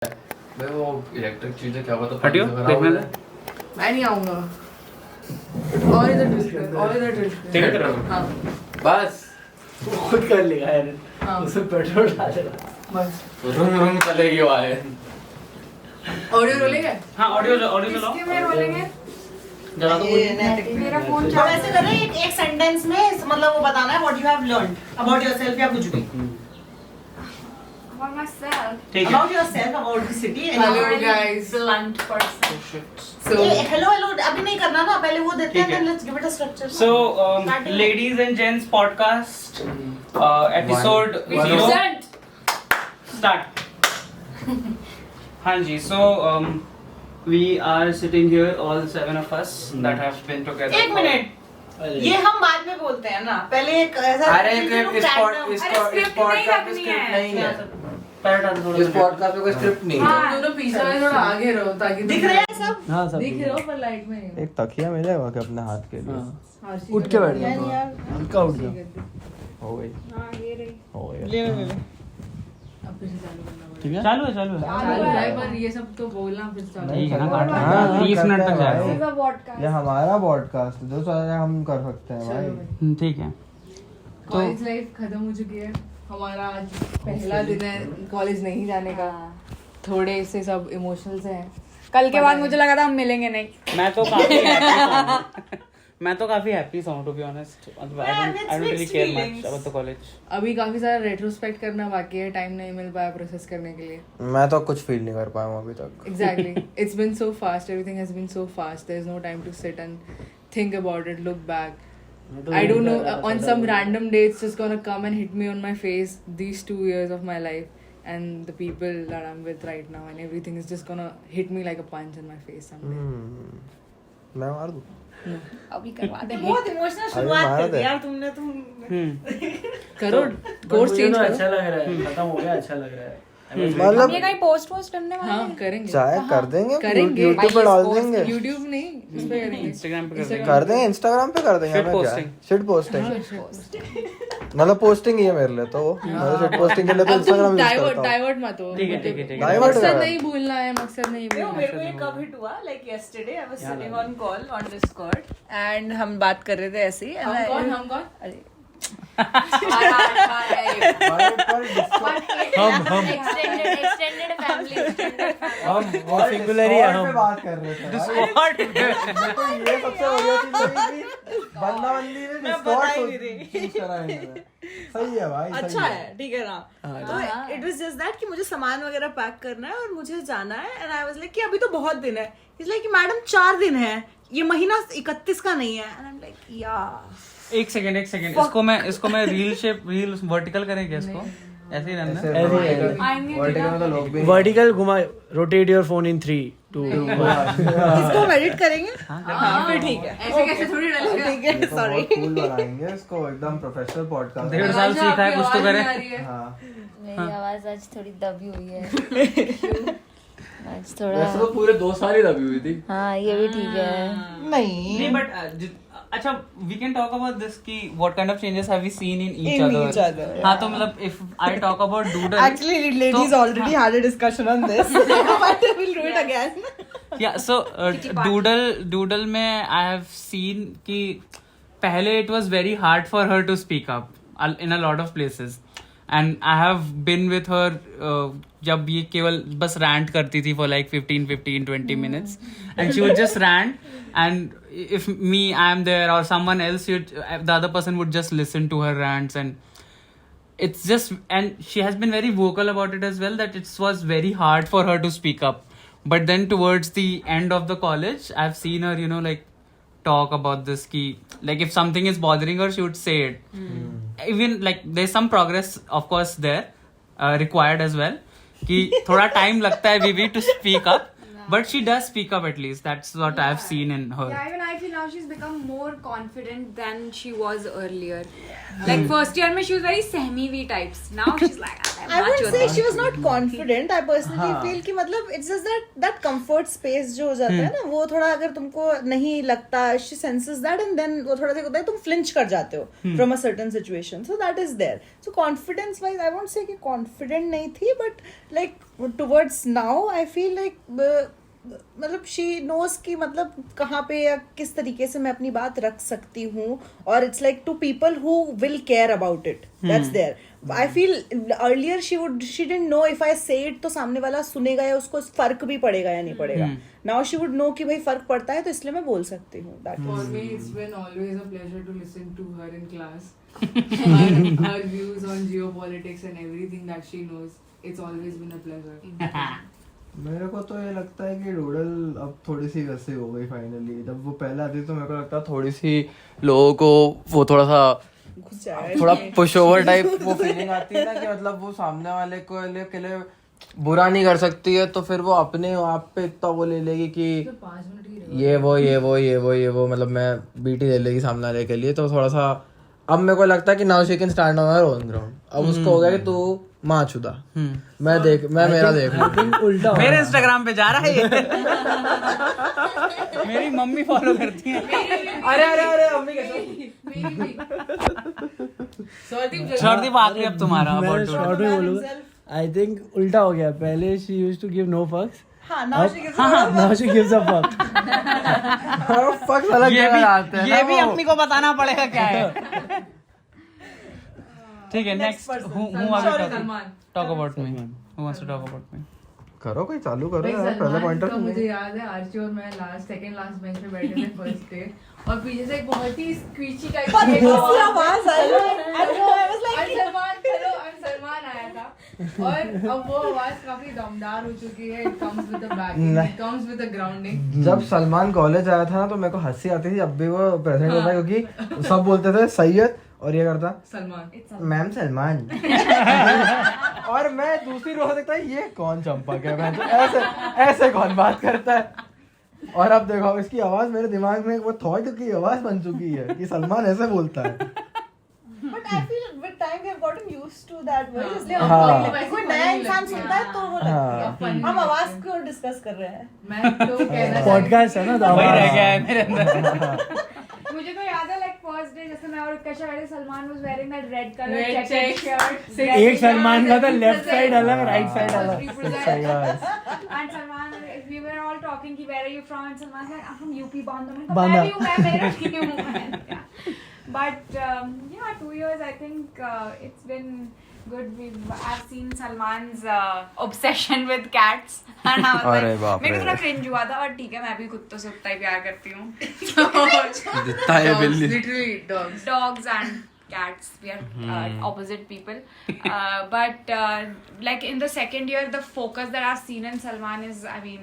मैं वो इलेक्ट्रिक चीजें क्या पता हटियो देखने दे। मैं नहीं आऊंगा और इधर ड्रिल ठीक है करो। हाँ बस खुद कर लेगा यार। हाँ उसमें पेट्रोल डाल देगा बस रूम चलेगी वाले ऑडियो रोलेंगे हाँ ऑडियो चलाओ। किसके में रोलेंगे जरा तो मेरा फोन तो ऐसे करें एक सेंटेंस में मतलब वो बताना है what you have learned about yourself या कुछ भी about myself ठीक है। About yourself about the city hello guys blunt person. so hello अभी नहीं करना ना पहले वो देते हैं ठीक है। Then let's give it a structure So ladies and gents podcast episode One. 0 Present. start. हाँ जी so we are sitting here all 7 of us that have been together. एक मिनट ये हम बाद में बोलते हैं ना पहले एक ऐसा अरे इस script पॉडकास्ट नहीं में रखनी स्क्रिप्ट है। नहीं है पैर डाल थोड़ा इस पॉडकास्ट में कोई स्क्रिप्ट नहीं है हाँ। तुम दोनों पीछे वाले थोड़ा आगे रहो ताकि दिख रहे हैं सब हाँ सब दिख रहे हो पर लाइट में एक तकिया मिलेगा क्या अपने हाथ के लिए हर्षी उठ के बैठ गद्दी। जाओ यार हल्का उठ जाओ हो गई हाँ ये रही. हो गया अब फिर से चालू करना ठीक है चालू है चालू है पर ये सब तो बोलना फिर चालू ठीक है ना काट हाँ, 30 मिनट तक करते हैं जाएगा। This is a podcast. ये हमारा पॉडकास्ट जो चाहे हम कर सकते हैं भाई ठीक है कॉलेज लाइफ खत्म हो चुकी है हमारा आज पहला दिन है कॉलेज नहीं जाने का थोड़े से सब इमोशनल से हैं कल के बाद मुझे लगा था हम मिलेंगे नहीं. मैं तो काफी हैप्पी मैं तो काफी हैप्पी हूं to be honest I don't really care much about the college अभी काफी सारा रेट्रोस्पेक्ट करना बाकी है टाइम नहीं मिल पाया प्रोसेस करने के लिए मैं तो कुछ फील नहीं कर पाया हूँ अभी तक exactly it's been so fast everything has been so fast there's no time to sit and think about it look back I don't know on some random day it's just gonna come and hit me on my face these 2 years of my life and the people that I'm with right now and everything is just gonna hit me like a punch in my face someday मैं मार दूँ अभी करवा दे. बहुत emotional अभी शुरुआत मार कर दी दे। यार तुमने तुम करो कोर्स चेंज करो अच्छा लग रहा है खत्म हो गया अच्छा लग रहा है मतलब ये कहीं पोस्ट वोस्ट करने वाले हाँ हैं? करेंगे चाहे कर देंगे करेंगे यूट्यूब पे डाल देंगे YouTube नहीं इस पे करेंगे इंस्टाग्राम पे कर देंगे कर देंगे इंस्टाग्राम पे कर देंगे Shit हमें क्या posting. शिट पोस्टिंग मतलब पोस्टिंग ही है मेरे लिए तो मतलब शिट पोस्टिंग के लिए तो अब तुम इंस्टाग्राम यूज करता हूँ डाइवर्ट मत हो ठीक है ठीक है ठीक है डाइवर्ट मकसद कर नहीं भूलना है मकसद नहीं देखो भूलना मेरे को ये कब हिट हुआ like yesterday I was sitting on call on Discord and हम बात कर रहे थे ऐसे ही हम कौन अरे Extended family. हम वो सिंगुलर ही है Discord पे हम बात कर रहे थे मेरे को ये सबसे बढ़िया चीज लगी कि बंदा बंदी ने बता ही नहीं डिस्कॉर्ड रही। चूज करा है इन्होंने। सही है भाई सही अच्छा है ठीक है ना तो इट वाज जस्ट दैट कि मुझे सामान वगैरह पैक करना है और मुझे जाना है एंड आई वाज लाइक कि अभी तो बहुत दिन है इसलिए कि मैडम 4 दिन है ये महीना 31 का नहीं है एंड आई एम लाइक या एक सेकंड इसको मैं रील वर्टिकल करें क्या इसको ऐसे ही रहना है? ऐसे ही है। वर्टिकल में तो लोग भी वर्टिकल घुमा रोटेट योर फोन इन 3 2 इसको एडिट करेंगे हाँ, फिर ठीक है ऐसे कैसे थोड़ी डालेगा ठीक है सॉरी कूल बनाएंगे इसको एकदम प्रोफेशनल पॉडकास्ट 1.5 साल सीखा है कुछ तो करे हाँ मेरी आवाज आज थोड़ी दबी हुई है. आज थोड़ा वैसे तो पूरे 2 साल ही दबी हुई थी हाँ ये भी ठीक है. नहीं बट अच्छा we can talk about this कि what kind of changes have we seen in each In each other other, हाँ तो मतलब if I talk about doodle Actually, ladies already had a discussion on this, but we'll do it again. yeah so doodle में I have seen कि पहले it was very hard for her to speak up in a lot of places and I have been with her जब ये केवल बस rant करती थी for like 15-20 minutes and she would just rant and if me I am there or someone else the other person would just listen to her rants and it's just and she has been very vocal about it as well that it was very hard for her to speak up but then towards the end of the college I've seen her like talk about this ki like if something is bothering her she would say it even like there's some progress of course there required as well ki thoda time lagta hai Vivi to speak up but she does speak up at least that's what I've seen in her Yeah, even I feel now she's become more confident than she was earlier. Like first year में she was very sehmi types. Now she's like I'm I much wouldn't say more she was not confident. I personally feel कि मतलब it's just that comfort space जो हो जाता है ना वो थोड़ा अगर तुमको नहीं लगता she senses that and then वो थोड़ा सा होता है तुम flinch कर जाते हो from a certain situation. So that is there. So confidence wise I won't say कि confident नहीं थी but like towards now I feel like मतलब she knows कि मतलब कहाँ पे या किस तरीके से मैं अपनी बात रख सकती हूँ, और it's like to people who will care about it, that's there. I feel earlier she didn't know if I say it तो सामने वाला सुनेगा या उसको फर्क भी पड़ेगा या नहीं पड़ेगा. Now she would know कि भाई फर्क पड़ता है, तो इसलिए मैं बोल सकती हूँ. For me, it's been always a pleasure to listen to her in class. her views on geopolitics and everything that she knows. It's always been a pleasure. मेरे को तो ये लगता है कि डूडल अब थोड़ी सी वैसे हो गई फाइनली. जब वो पहले आती तो मेरे को लगता थोड़ी सी लोगों को वो थोड़ा सा घुस जाएगा. थोड़ा पुश ओवर टाइप वो फीलिंग आती है ना कि मतलब वो सामने वाले को के लिए बुरा नहीं कर सकती है, तो फिर वो अपने आप पे इतना वो ले लेगी कि ये वो मतलब मैं बीटी ले लेगी सामने वाले के लिए. तो थोड़ा सा अब मेरे को लगता है कि now she can stand on her own ground. अब उसको हो गया कि तू माँ चुदा, मैं मेरा देख उल्टा मेरे इंस्टाग्राम पे जा रहा है ये. मेरी मम्मी फॉलो करती है. अरे अम्मी शॉर्ट आखिरी अब तुम्हारा. मैं शॉर्ट में बोलूंगा. आई थिंक उल्टा हो गया. पहले she used to give no fucks, हाँ, now she gives a fuck. फक्स अलग जगह जाते हैं. ये भी अपनी को बताना पड़ेगा क्या है. ठीक है, next talk about me. Who wants to talk about me? करो कोई चालू करो यार. पहले पॉइंटर मुझे याद है आर्ची और मैं सेकंड लास्ट बेंच पे बैठे थे फर्स्ट डे, और पीछे से एक बहुत ही स्क्वीची टाइप की आवाज आई. सलमान आया था, और अब वो आवाज काफी दमदार हो चुकी है. It comes with a backing, it comes with a grounding. जब सलमान कॉलेज आया था ना तो मेरे को हंसी आती थी जब भी वो प्रेजेंट होता है, क्योंकि सब बोलते थे सैयद और ये करता सलमान, मैम सलमान. और मैं दूसरी रो देखता है ये कौन चंपक है, मैं ऐसे कौन बात करता है. और अब देखो इसकी आवाज मेरे दिमाग में वो थॉट की आवाज बन चुकी है कि सलमान ऐसे बोलता है. But I feel with time we have gotten used to that voice. इसलिए हाँ. कोई नया इंसान सुनता है तो वो लगता है. हम आवाज को डिस्कस कर रहे हैं. मैं तो कहना पॉडकास्ट है ना, तो वही रह गया है मेरे अंदर. मुझे तो याद है लाइक फर्स्ट डे जैसे मैं और कशा गए, Salman was wearing that red colour Red check shirt. एक सलमान का था, लेफ्ट साइड अलग, राइट साइड अलग. सही बात. And Salman, we were all talking कि where are you from? And Salman said, I'm from UP Bandha. Bandha. मैं मेरा क्यों हूँ. But yeah, 2 years I think it's been good. I've seen Salman's obsession with cats. And I was अरे like, बाप मेरे को रे. थोड़ा cringe हुआ था, और ठीक है मैं भी कुत्तों से उतना ही प्यार करती हूँ. जितना है बिल्ली. literally dogs. Dogs and cats, we are opposite people. But like in the second year, the focus that I've seen in Salman is, I mean,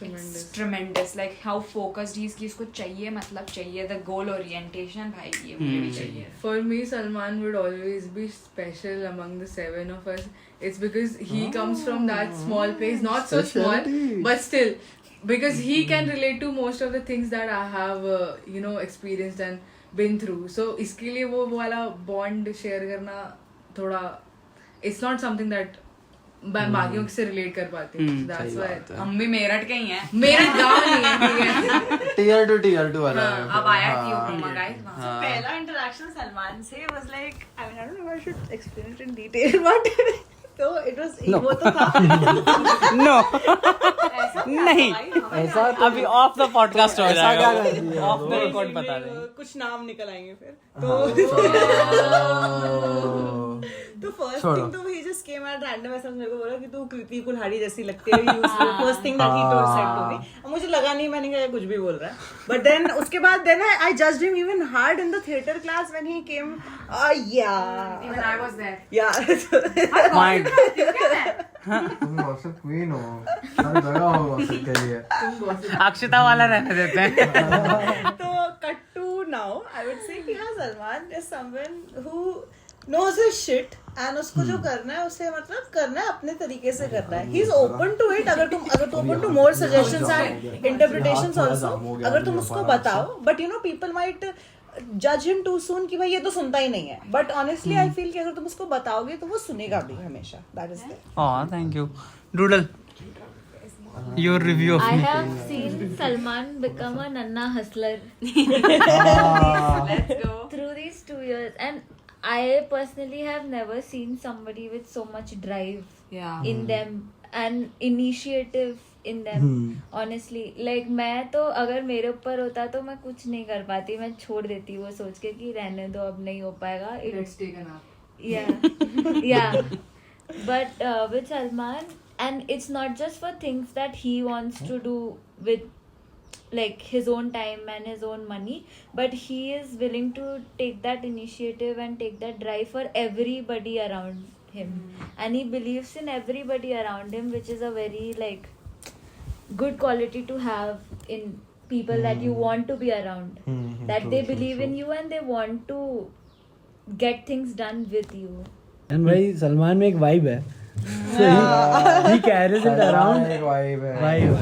it's tremendous. Like how focused he is कि इसको चाहिए, मतलब चाहिए. The goal orientation, भाई ये मुझे भी चाहिए. For me, Salman would always be special among the 7 of us. It's because he comes from that small place, not so small, Specialty. but still, because he can relate to most of the things that I have, experienced and been through. So इसके लिए वो वाला bond share करना थोड़ा, it's not something that बाकियों से relate कर पाते हैं. That's why हम भी मेरठ के ही हैं. मेरा गाँव नहीं है, ठीक है. tier 2 वाला. अब आया क्यों गाइस. पहला इंटरेक्शन सलमान से was like, I mean, I don't know if I should explain it in detail, but तो it was वो तो था. नो ऐसा क्या नहीं. था भाई? ऐसा अभी ऑफ द पॉडकास्ट हो ऐसा क्या कर जाएगा. दिया? ऑफ द रिकॉर्ड बता देंगे. कुछ नाम निकल आएंगे फिर. तो फर्स्ट थिंग तो ही जस्ट केम एट रैंडम, ऐसा मेरे को बोला कि तू कृति कुल्हाड़ी जैसी लगती है. First thing that he said to me. मुझे लगा नहीं, मैंने कहा कुछ भी बोल रहा है. बट देन उसके बाद then I judged him even hard in the theatre class when he came. Even I was there. Fine. तुम गॉसिप क्वीन हो. हर जगह हो गॉसिप के लिए. अक्षता वाला रहने देते हैं. तो cut to now, I would say कि हाँ, Salman is someone who knows his shit and उसको जो करना है उसे मतलब करना है अपने तरीके से करना है. He is open to it. अगर तुम open to more suggestions and interpretations also, अगर तुम उसको बताओ. But you know, people might judge him too soon कि भाई ये तो सुनता ही नहीं है. But honestly, I feel कि अगर तुम उसको बताओगे तो वो सुनेगा भी हमेशा. That is there. Oh, thank you. Doodle, your review of I me. have seen Salman become a Nanna hustler Let's go. through these 2 years, and I personally have never seen somebody with so much drive Yeah. in them an initiative in them. Honestly, like मैं तो अगर मेरे ऊपर होता तो मैं कुछ नहीं कर पाती, मैं छोड़ देती वो सोच के कि रहने दो, अब नहीं हो पाएगा. Let's take a nap. Yeah. But with Salman, and it's not just for things that he wants to do with like his own time and his own money, but he is willing to take that initiative and take that drive for everybody around him, and he believes in everybody around him, which is a very like good quality to have in people that you want to be around, that they believe in you and they want to get things done with you. And भाई सलमान में एक vibe है. So he carries it around. Vibe.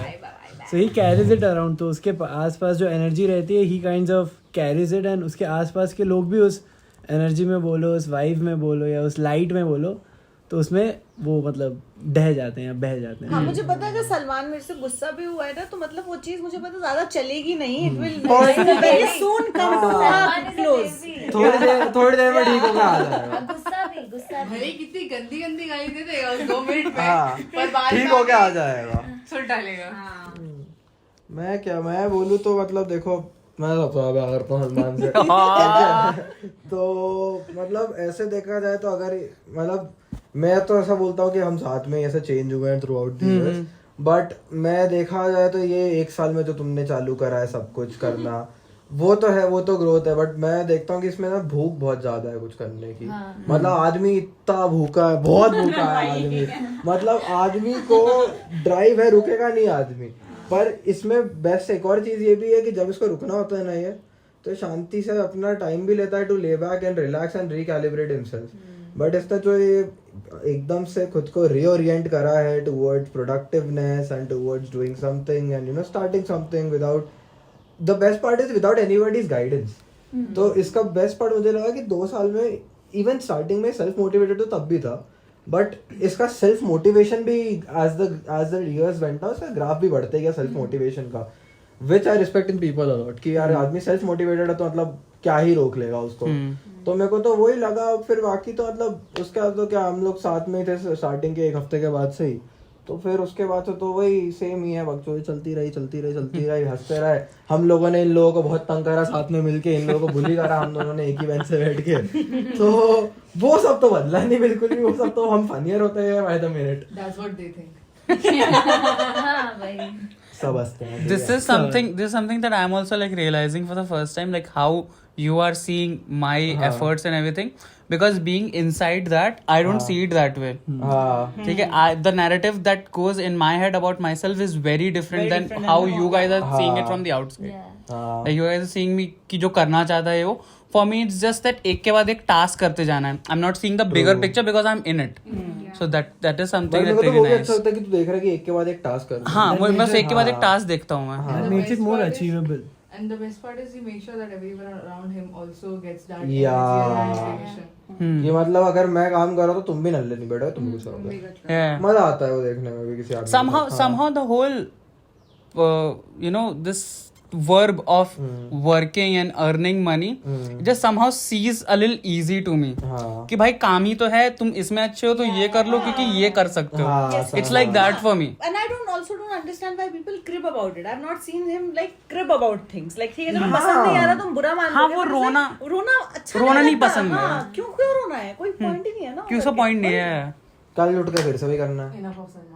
So he carries it around. तो उसके आसपास जो energy रहती है, he kinds of carries it, and उसके आसपास के लोग भी उस energy में बोलो, उस vibe में बोलो या उस light में बोलो, तो उसमें वो मतलब ढह जाते हैं, बह जाते हैं. हाँ, मुझे पता है अगर सलमान मेरे से गुस्सा भी हुआ है ना, तो मतलब वो चीज मुझे पता ज्यादा चलेगी नहीं. It will very soon come to a close. थोड़ी देर में ठीक होकर आ जाएगा. गुस्सा भी. भाई कितनी गंदी गंदी गाली दे देगा उस 2 मिनट में, पर बाद ठीक होके आ जाएगा. सुन डालेगा. मैं बोलूँ तो मतलब देखो, मैं सबसे प्यार करता हूँ सलमान से. तो मतलब ऐसे देखा जाए तो अगर मतलब मैं तो ऐसा बोलता हूँ कि हम साथ में ऐसा चेंज हुए हैं through out the years, but मैं देखा जाए तो ये 1 साल में जो तुमने चालू करा है सब कुछ करना, वो तो है, वो तो ग्रोथ है. बट मैं देखता हूँ कि इसमें ना भूख बहुत ज्यादा है कुछ करने की. मतलब आदमी इतना भूखा है, बहुत भूखा है आदमी. मतलब आदमी को ड्राइव है, रुकेगा नहीं आदमी. पर इसमें बेस्ट एक और चीज ये भी है कि जब इसको रुकना होता है ना, ये तो शांति से अपना टाइम भी लेता है to lay back and relax and recalibrate himself. But इसने जो ये एकदम से खुद को रीओरिएंट करा है towards productiveness and towards doing something and you know starting something without, the best part is without anybody's guidance. तो इसका बेस्ट पार्ट मुझे लगा कि 2 साल में इवन स्टार्टिंग में सेल्फ मोटिवेटेड तो तब भी था, बट इसका सेल्फ मोटिवेशन भी एज द इयर्स वेंट ना, उसका ग्राफ भी बढ़ते गया सेल्फ मोटिवेशन का, which I respect in people a lot. कि यार आदमी सेल्फ मोटिवेटेड है तो मतलब क्या ही रोक लेगा उसको. तो मेरे को तो वही लगा. फिर बाकी तो मतलब उसके बाद तो क्या, हम लोग साथ में थे स्टार्टिंग के 1 हफ्ते के बाद से ही, तो फिर उसके बाद से तो वही सेम ही है, बकचोदी चलती रही, हंसते रहे. हम लोगों ने इन लोगों को बहुत तंग करा साथ में मिलके, इन लोगों को बुली करा हम दोनों ने एक ही बेंच से बैठ के. तो वो सब तो बदला नहीं बिल्कुल भी. वो सब तो हम फनियर होते हैं by the minute. That's what they think. हाँ भाई. सब हंसते हैं. This is something that I'm also like realizing for the first time, like how you are seeing my efforts and everything, because being inside that I don't see it that way. ठीक है, the narrative that goes in my head about myself is very different than how you guys are seeing it from the outside. Like you guys are seeing me कि जो करना चाहता है वो, for me it's just that एक के बाद एक टास्क करते जाना है. I'm not seeing the bigger picture because I'm in it. So that is something that really nice. अच्छा लगता है कि तू देख रहा है कि एक के बाद एक टास्क कर. हाँ, मैं बस एक के बाद एक टास्क देखता हूँ मैं. That makes it more achievable. And the best part is he makes sure that everyone around him also gets that Yeah. energy and motivation. ये मतलब अगर मैं काम कर रहा हूँ तो तुम भी नल्ले नहीं बैठो, तुम भी करोगे. Yeah. मजा आता है वो देखने में भी किसी आदमी somehow the whole this verb of working and earning money just somehow seems a little easy to me. कि भाई काम ही तो है, तुम इसमें अच्छे हो तो ये कर लो क्योंकि ये कर सकते हो. It's like that for me. And I don't understand why people crib about it. I've not seen him like crib about things. Like ठीक है, जब पसंद नहीं आ रहा तुम बुरा मान हाँ, लोगे, वो but रोना- रोना अच्छा रोना नहीं लगता. पसंद है. हाँ, क्यों रोना है, कोई पॉइंट ही नहीं है ना. क्यों सा पॉइंट नहीं है. कल उठ के फिर से भी करना है. Enough of Salman.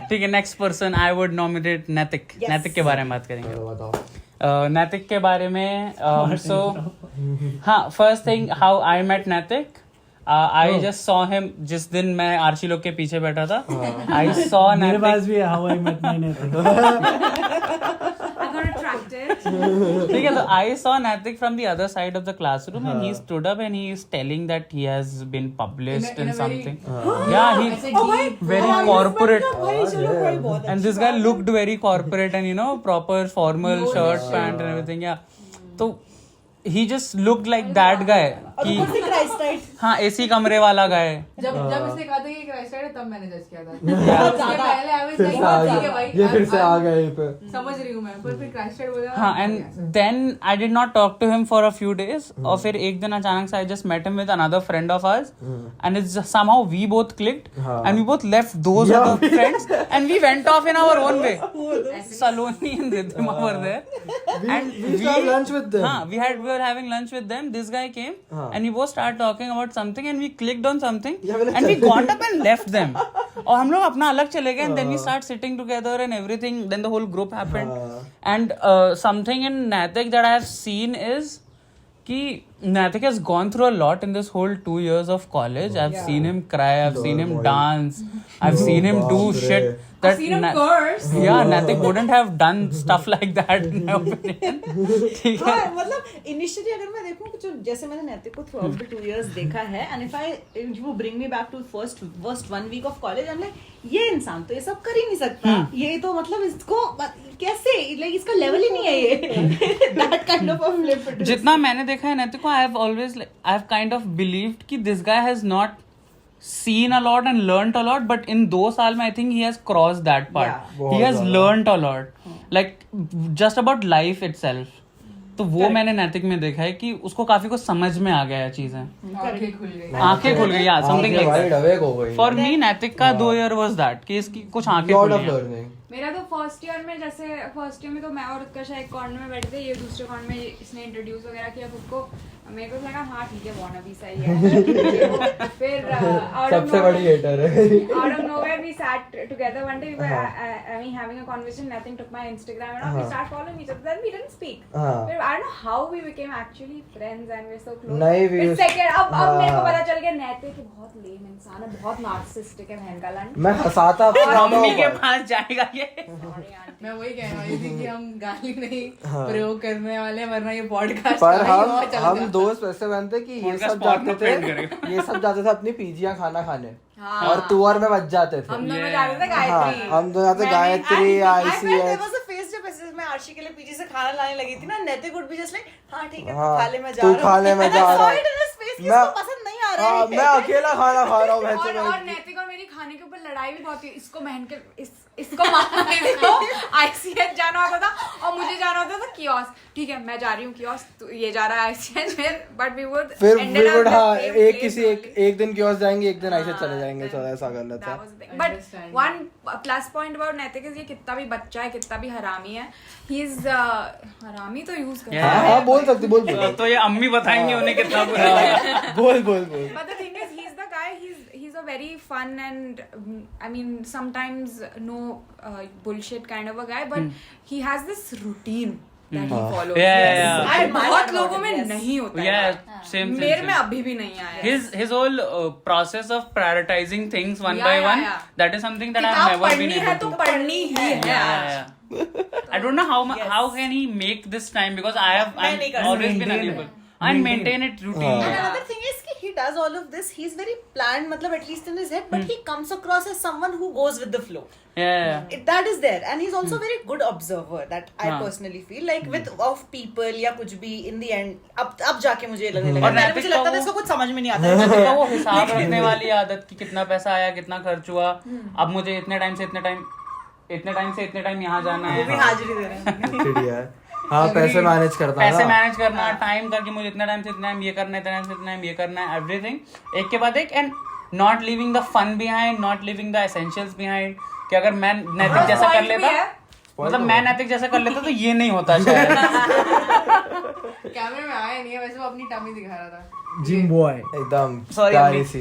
ठीक है, next person I would nominate नैतिक. नैतिक के बारे में बात करेंगे. बताओ. नैतिक के बारे में सो हाँ, first thing how I met Naitik. I just saw him जिस दिन मैं आर्ची लोग के पीछे बैठा था. आई सॉ मेरे नैतिक. पास भी है how I met my Naitik. I got attracted. ठीक है, तो I saw Naitik from the other side of the classroom and he stood up and he is telling that he has been published in something. या he very corporate. भाई चलो भाई बहुत And this guy looked very corporate and proper formal shirt, pant and everything. Yeah. So he just looked like that guy. कि हाँ, AC कमरे वाला गाय. जब इसने कहा था कि क्राइस्ट है तब मैंने जज किया था. उसके पहले I was like, ठीक है भाई, ये फिर से आ गए पे. समझ रही हूँ मैं, पर फिर क्रैश चैट बोला। हाँ, and then I did not talk to him for a few days. और फिर एक दिन अचानक से I just met him with another friend of ours, and it's just somehow we both clicked, and we both left those other friends, and we went off in our own way. Saloni and Ridhima were there, and we used to have lunch with them. हाँ, we were having lunch with them. This guy came, and we both started talking about something, and we clicked on something, and we got up and left them. और हम लोग अपना अलग चले गए, and then we start sitting together and everything. Then the whole group happened, and something in Naitik that I have seen is कि Naitik has gone through a lot in this whole 2 years of college. I've seen him cry, I've seen him dance, I've seen him do shit that I've seen him curse. Yeah, Naitik wouldn't have done stuff like that in my opinion. ठीक है? हाँ, मतलब initially अगर मैं देखूं कि जो जैसे मैंने नैतिक को थ्रू आउट द 2 years देखा है, and if you bring me back to first 1 week of college, I am like ये इंसान तो ये सब कर ही नहीं सकता, ये तो मतलब इसको कैसे, लाइक इसका लेवल ही नहीं है ये दैट काइंड ऑफ फ्लिप। जितना मैंने देखा है नैतिक को, I have kind of believed कि this guy has not seen a lot and learnt a lot, but in 2 साल में I think he has crossed that part. He has learnt a lot, like just about life itself. तो वो मैंने नैतिक में देखा है कि उसको काफी कुछ समझ में आ गया है चीजें, आंखें खुल गई, yeah, something like that. For me नैतिक का 2 year was that कि इसकी कुछ आंखें खुल गई। मेरा तो फर्स्ट ईयर में, जैसे फर्स्ट ईयर में तो मैं और उत्कर्ष एक कॉर्नर में बैठे थे, ये दूसरे कॉर्नर में इसने इंट्रोड्यूस वगैरह किया खुद को, मेरे को लगा हाँ ठीक है wannabe सही है। फिर सबसे बड़ी हेटर है। out of nowhere we sat together one day, we were I mean having a conversation, nothing took my Instagram and all, we start following each other, then we didn't speak. But I don't know how we became actually friends and we're so close. नहीं, फिर second अब मेरे को पता चल गया नैतिक कि बहुत लेम इंसान है, बहुत नार्सिसिस्टिक है बहन का लंड। मैं हंसाता मम्मी के पास जाएगा ये। मैं वही कहने वाली थी कि हम गाली नहीं प्रयोग करने वाले, वरना ये पॉडकास्ट पर हम दोस्त वैसे बनते कि ये सब जाते थे अपनी पीजियां खाना खाने, और टूर में बच जाते थे। हम दोनों जाते थे गायत्री, हम दोनों जाते गायत्री, ICS। मैं आर्शी के लिए पीजी से खाना लाने लगी थी ना, नैतिक वुड बी जस्ट लाइक हाँ ठीक है हाँ, खा ले, मैं जा तू रहा हूँ, खा ले, मैं जा रहा हूँ, मैं पसंद नहीं आ रहा है, मैं अकेला खाना खा रहा हूँ। और नैतिक और मेरी खाने के ऊपर लड़ाई भी बहुत थी, इसको बहन के इसको मेरे को ICS जाना होता था और मुझे जाना होता था कियोस। ठीक है मैं जा रही हूँ कियोस, तू ये जा रहा है ICS, बट वी वुड हाँ एक दिन कियोस जाएंगे, एक दिन ICS चले जाएंगे, तो ऐसा कर लेते हैं। But one plus point about नैतिक इज ये कितना भी बच्चा है, कितना भी हरामी है, ही इज हरामी तो यूज कर हाँ बोल सकती, बोल तो ये अम्मी बताएंगे उन्हें कितना बुरा लगा। बोल but the thing is he's the guy, he's a very fun and I mean sometimes no bullshit kind of a guy, but he has this routine that he follows. बहुत लोगों में नहीं होता है, same मेरे में अभी भी नहीं आया। his whole process of prioritizing things one by one, that is something that I've never been able to. तो पढ़नी ही है। I don't know how can he make this time, because I've always been unable and maintain it routine. And another thing is कि he does all of this, he's very planned, मतलब at least in his head, but he comes across as someone who goes with the flow. That is there, and he's also very good observer, that I personally feel like with of people या कुछ भी in the end अब जाके मुझे लगने लगा, पहले मुझे लगता था इसको कुछ समझ में नहीं आता है। वो हिसाब रखने वाली आदत कि कितना पैसा आया, कितना खर्च हुआ, अब मुझे इतने टाइम से इतने टाइम यहाँ जाना है, वो भी हाजिरी दे रहे हैं। हाँ पैसे मैनेज करना, टाइम करके मुझे इतना टाइम से इतना टाइम ये करना है, इतना टाइम से इतना टाइम ये करना है, एवरीथिंग एक के बाद एक, and not leaving the fun behind, not leaving the essentials behind. कि अगर मैं नैतिक जैसा कर लेता, मतलब मैं नैतिक जैसा कर लेता तो ये नहीं होता शायद। कैमरे में आया नहीं है, वैसे वो अपनी टमी दिखा रहा था। जिम बॉय एकदम प्यारी सी।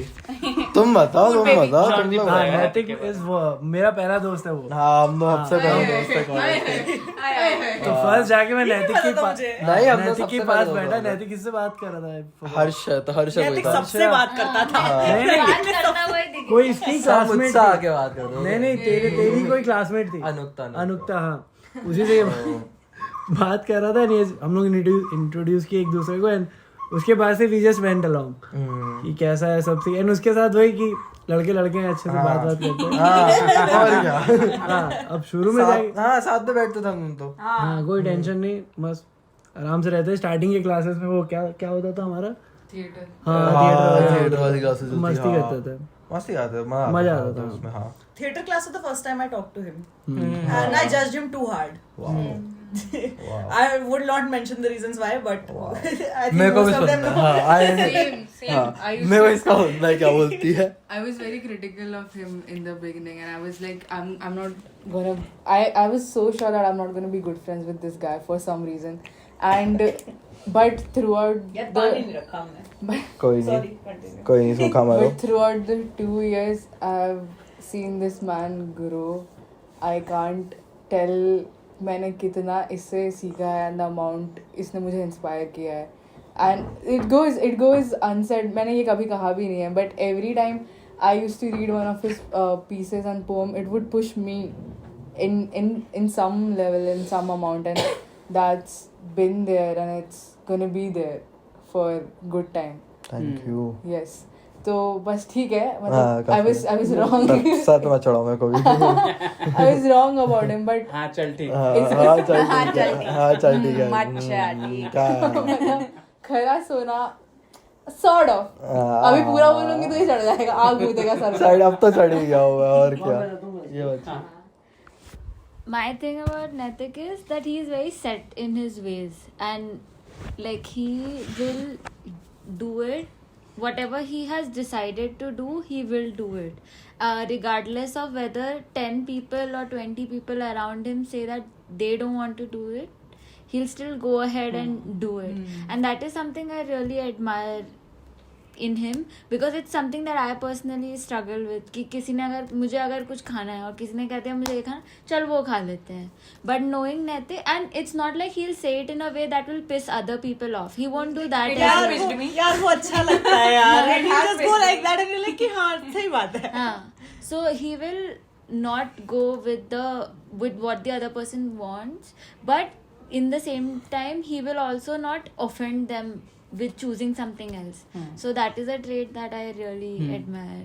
तुम बताओ तुम लोग। हाँ नैतिक इज वो मेरा पहला दोस्त है वो। हाँ हम लोग सबसे पहले दोस्त है कॉलेज। तो फर्स्ट जाके मैं नैतिक के पास नैतिक के पास बैठा, नैतिक किससे बात कर रहा था, हर्ष सबसे बात करता था। कोई इसकी क्लासमेट आके बात कर रहा नहीं तेरी कोई क्लासमेट थी, अनुक्ता। हाँ उसी से बात कर रहा था, हम लोग इंट्रोड्यूस किए एक दूसरे को, एंड उसके बाद से वी जस्ट वेंट अलोंग कि कैसा है सब, एंड उसके साथ वही कि लड़के अच्छे से बात करते हैं। हाँ अब शुरू में साथ में बैठते थे हम तो। हाँ कोई टेंशन नहीं, बस आराम से रहते। स्टार्टिंग के क्लासेस में वो क्या होता था हमारा, थिएटर वाली क्लासेस, मस्ती करते थे। मस्ती आते मजा आता था उसमें. हाँ. Theatre class was the first time I talked to him. And I judged him too hard. Wow. I would not mention the reasons why, but I think मेरे को भी most of them सुनना know. है. हाँ. Same. I used मेरे को to- इसका सुनना है क्या बोलती है. I was very critical of him in the beginning, and I was like, I'm not gonna. I was so sure that I'm not gonna be good friends with this guy for some reason, and but throughout यार पानी नहीं रखा हमने. कोई Sorry, नहीं. continue. कोई नहीं सूखा मारो. but throughout the 2 years, I've seen this man grow. I can't tell मैंने कितना इससे सीखा है and the amount इसने मुझे inspire किया है. And it goes unsaid. मैंने ये कभी कहा भी नहीं है, but every time I used to read one of his pieces and poem, it would push me in some level, in some amount, and that's been there and it's gonna be there for good time. Thank you. Yes. तो बस ठीक है, हाँ, मतलब I was wrong. Sir मत चढ़ाओ मेरे को भी. I was wrong about him, but हाँ चल ठीक. हाँ चल ठीक है. मच्छा ठीक. क्या? खरा सोना sort of. अभी पूरा बोलूंगी तो ये चढ़ जाएगा, आग भूतेगा सर. साइड अब तो चढ़ ही गया हुआ है और क्या. ये बच्चा. My thing about Naitik is that he is very set in his ways, and like he will do it. Whatever he has decided to do, he will do it. Regardless of whether 10 people or 20 people around him say that they don't want to do it, he'll still go ahead and do it. And that is something I really admire in him, because it's something that I personally struggle with. कि किसी ने अगर कुछ खाना है और किसी ने कहते हैं मुझे ये खाना, चल वो खा लेते हैं. But knowing Naitik, and it's not like he'll say it in a way that will piss other people off. He won't do that. यार वो अच्छा लगता है यार. And he just go like that and you're like कि हाँ सही बात है. हाँ. So he will not go with what the other person wants, but in the same time he will also not offend them with choosing something else. So that is a trait that I really admire.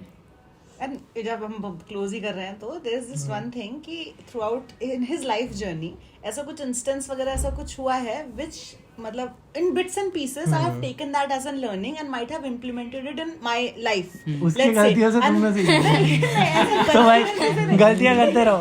And जब हम close ही कर रहे हैं तो there is this one thing कि throughout in his life journey ऐसा कुछ instance वगैरह ऐसा कुछ हुआ है which मतलब in bits and pieces I have taken that as a learning and might have implemented it in my life. उसकी गलतियों से तुमने सीखा. तो भाई गलतियां करते रहो.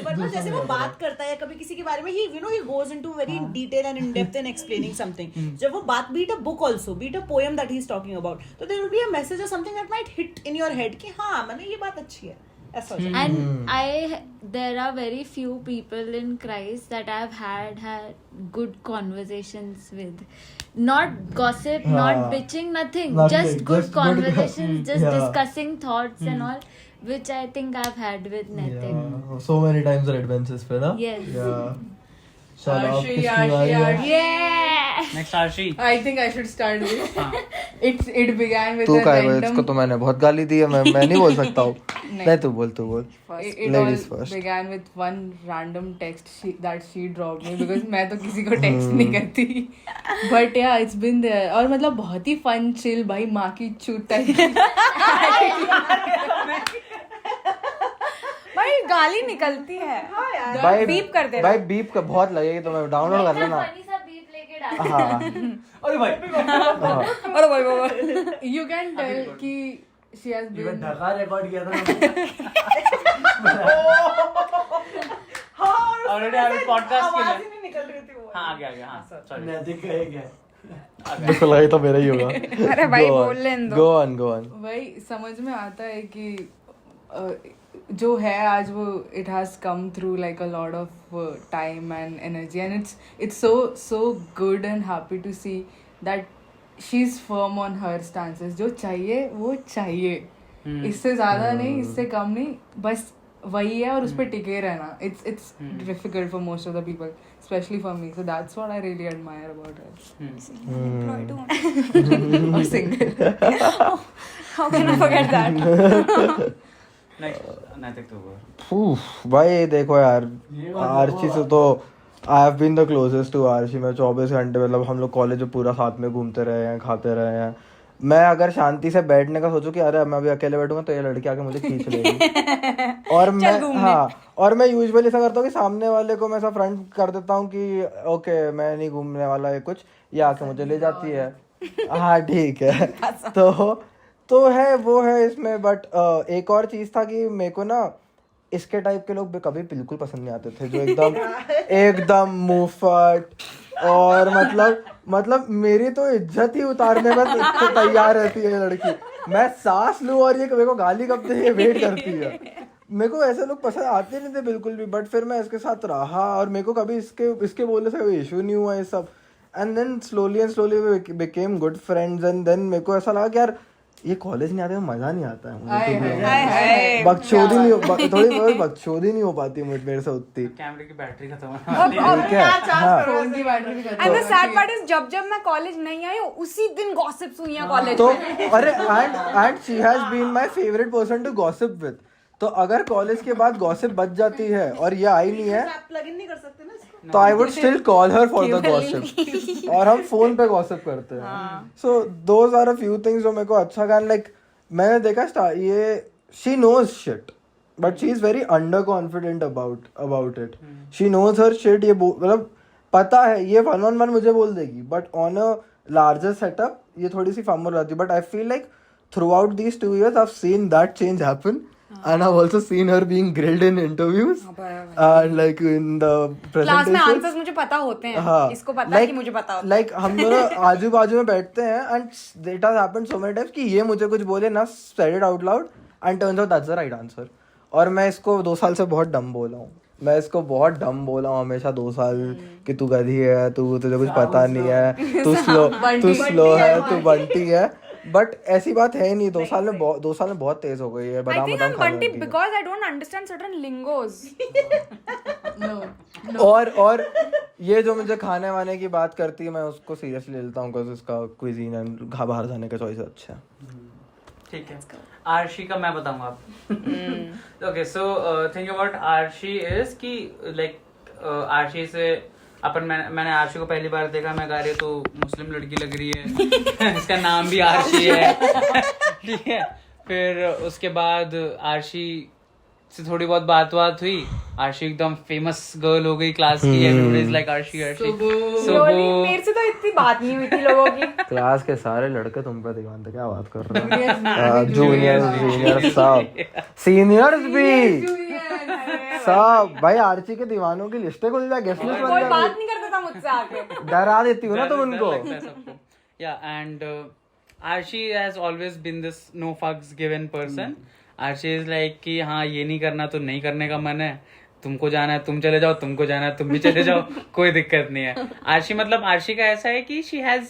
But वो जैसे वो बात करता है कभी किसी के बारे में, he goes into very detail and in depth in explaining something. जब वो बात, be it a book also, be it a poem that he is talking about, so there will be a message or something that might hit in your head कि हाँ मैंने ये बात अच्छी है. And there are very few people in Christ that I've had good conversations with. Not gossip, not bitching, nothing. Just good conversations, just discussing thoughts and all, which I think I've had with Naitik. Yeah. So many times red benches पे ना. Yes. Yeah. चलो अब Arshi, किसकी बारी है? Yeah. Next Arshi. I think I should start this. It began with तू a क्या है? random. इसको तो मैंने बहुत गाली दी है. मैं नहीं बोल सकता हूँ. नहीं तू बोल. It Ladies all first. began with one random text that she dropped me because मैं तो किसी को text नहीं करती. But yeah, it's been there. और मतलब बहुत ही fun, chill, भाई माँ की चूत टाइप. भाई गाली निकलती है. भाई बीप कर दे. भाई बीप का बहुत लगेगी तो मैं डाउनलोड कर लेना. Funny सा beep लेके डाल. हाँ. अरे भाई. अरे भाई बाबा. You can tell कि she has been. ढका रिकॉर्ड किया था. Already अभी podcast के आवाज लिए. ही नहीं निकल रही थी वो. हाँ आ गया हाँ. Sorry. नैतिक का एक है. मुझको लगा तो मेरा ही होगा. अरे भाई बोल लेने दो. Go on. वही समझ में आता है कि जो है आज वो it has come through like a lot of time and energy, and it's so good and happy to see that she's firm on her stances. जो चाहिए वो चाहिए. इससे ज्यादा नहीं, इससे कम नहीं, बस वही है और उस पर टिके रहना. It's difficult for most of the people, especially for me. So that's what I really admire about her. Or single. How can I forget that? Next Naitik to go. भाई देखो यार, आर्ची से तो I have been the closest to Archi. मैं 24 घंटे मतलब हम लोग कॉलेज में पूरा साथ में घूमते रहे हैं, खाते रहे हैं. मैं अगर शांति से बैठने का सोचूं कि अरे मैं अभी अकेले बैठूंगा तो ये लड़की आके मुझे खींच लेगी. और मैं यूजुअली ऐसा करता हूँ कि सामने वाले को मैं ऐसा फ्रंट कर देता हूँ कि ओके मैं नहीं घूमने वाला है कुछ, ये आके मुझे ले जाती है. हाँ ठीक है. तो है वो है इसमें, बट एक और चीज था कि मेरे को ना इसके टाइप के लोग कभी बिल्कुल पसंद नहीं आते थे, जो एकदम मुंहफट और मतलब मेरी तो इज्जत ही उतारने में तो तैयार रहती है लड़की। मैं सांस लूं और ये मेरे को गाली कब दे ये वेट करती है। मेरे को ऐसे लोग पसंद आते नहीं थे बिल्कुल भी, बट फिर मैं इसके साथ रहा और मेरे को कभी इसके बोलने से कोई इशू नहीं हुआ ये सब। And then slowly we became good friends and then मेरे को ऐसा लगा कि यार ये कॉलेज नहीं आते तो मजा नहीं आता है, बकचोदी नहीं थोड़ी बहुत बकचोदी नहीं हो पाती मेरे से उतनी। कैमरे की बैटरी खत्म फोन की बैटरी भी खत्म। And the sad part is जब मैं कॉलेज नहीं आई उसी दिन गॉसिप्स हुई हैं कॉलेज तो में। अरे and she has been my favourite person to gossip with. तो अगर कॉलेज के बाद गॉसिप बच जाती है और ये आई नहीं है प्लग इन नहीं कर सकते ना इसको। तो I would still call her for the gossip और हम फोन पे गॉसिप करते हैं। So those are a few things जो मेरे को अच्छा गान लाइक मैंने देखा ये she knows shit but she is very under confident about it. She knows her shit, ये मतलब पता है ये 1-on-1 मुझे बोल देगी, but on a larger setup ये थोड़ी सी फंबल रहती है। But I feel like throughout these 2 years I've seen that change happen and I've also seen her being grilled in interviews and like in the class में presentations answers मुझे पता होते हैं, इसको पता है कि मुझे पता होता है। like हम दोनों आजू बाजू में बैठते हैं and it has happened so many times कि ये मुझे कुछ बोले ना said it out loud and turns out that's the right answer। और मैं इसको 2 साल से बहुत डम बोला हूँ, मैं इसको बहुत डम बोला हूँ हमेशा 2 साल कि तू गधी है, तुझे कुछ पता नहीं है, तू स्लो है, तू बंटी है। बट ऐसी बात है नहीं, 2 साल में बहुत तेज हो गई है। I think I'm bunty because I don't understand certain lingos. और ये जो मुझे खाने वाने की बात करती है मैं उसको सीरियसली ले लेता हूँ बिकॉज़ उसका क्विजीन एंड बाहर जाने का चॉइस अच्छा है। ठीक है, आर्शी का मैं बताऊंगा आप। Okay, so think about Arshi is कि लाइक आर्शी से मैंने आर्शी को पहली बार देखा, मैं गा रही तो मुस्लिम लड़की लग रही है इसका नाम भी आर्शी है ठीक है। फिर उसके बाद आर्शी से थोड़ी बहुत बात हुई, आर्शी एकदम फेमस गर्ल हो गई क्लास की, एवरीबॉडी इज लाइक आर्शी। मेरे से तो इतनी बात नहीं हुई थी लोगों की। क्लास के सारे लड़के तुम पे दीवान थे, क्या बात कर रहे हो? जूनियर सब सीनियर्स भी सब भाई आर्ची के दीवानों की लिस्टें खुल जाए, गेस्ट लिस्ट कोई बात नहीं करता था मुझसे आके, डरा देती हो ना तुम उनको। या and Arshi has always been this no fucks given person. Arshi is like कि हाँ ये नहीं करना तो नहीं करने का मन है, तुमको जाना है तुम चले जाओ, तुमको जाना है तुम भी चले जाओ कोई दिक्कत नहीं है। आर्शी का ऐसा है कि she has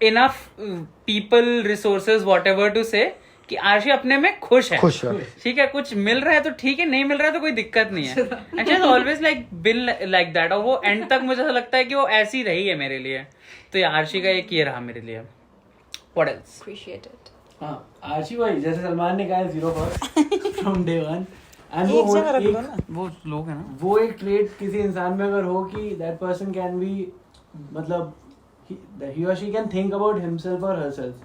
enough people resources whatever to say कि आर्शी अपने में खुश है। ठीक है, कुछ मिल रहा है तो ठीक है, नहीं मिल रहा है तो कोई दिक्कत नहीं है। And she has always like been like that, और वो एंड तक मुझे ऐसा लगता है कि वो ऐसी रही है मेरे लिए। तो ये आर्शी का एक ये रहा मेरे लिए। What else? Appreciate it. हाँ, आर्ची भाई जैसे सलमान ने कहा 0 फ्रॉम डे 1 एंड वो लोग है ना, वो एक ट्रेट किसी इंसान में अगर हो कि दैट पर्सन कैन बी मतलब ही और she can think about himself और हरसेल्फ,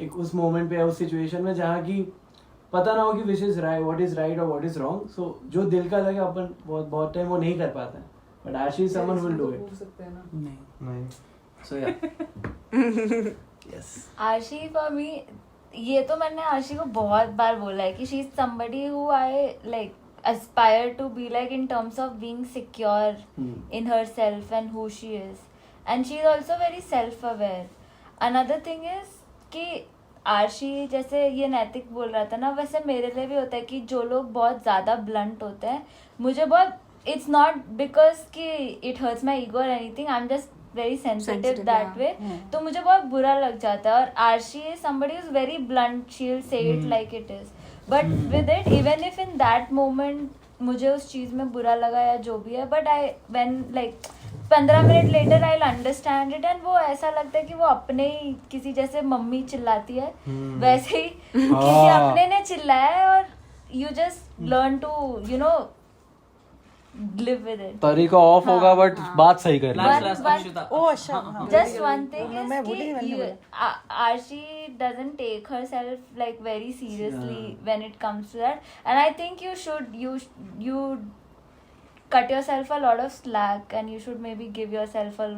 एक उस मोमेंट पे या उस सिचुएशन में जहाँ की पता ना हो कि which is right, what is right और व्हाट इज रॉन्ग। सो जो दिल का लगे अपन बहुत टाइम वो नहीं कर पाते हैं, but Archi someone will do it. नहीं सो या यस, आर्शी फॉर मी, ये तो मैंने आर्शी को बहुत बार बोला है कि she is somebody who I like aspire to be like in terms of being secure in herself and who she is, and she is also very self aware. Another thing is कि आर्शी जैसे ये नैतिक बोल रहा था ना, वैसे मेरे लिए भी होता है कि जो लोग बहुत ज़्यादा ब्लंट होते हैं, मुझे बहुत, इट्स नॉट बिकॉज कि इट हर्ट्स माई ईगो और anything, I am just very sensitive that way, तो मुझे बहुत बुरा लग जाता है। और Arshi is somebody is very blunt, she will say it like it is, but with it even if in that moment मुझे उस चीज़ में बुरा लगा या जो भी है, but I when like 15 minute later I understand it, and वो ऐसा लगता है कि वो अपने ही किसी जैसे मम्मी चिल्लाती है वैसे ही किसी अपने ने चिल्लाया है, और you just learn to you know live with it. तरीका ऑफ होगा बट बात सही कर रही है। Just one thing is कि Arshi doesn't take herself like very seriously when it comes to that, and I think you cut yourself a lot of slack, and you should maybe give yourself a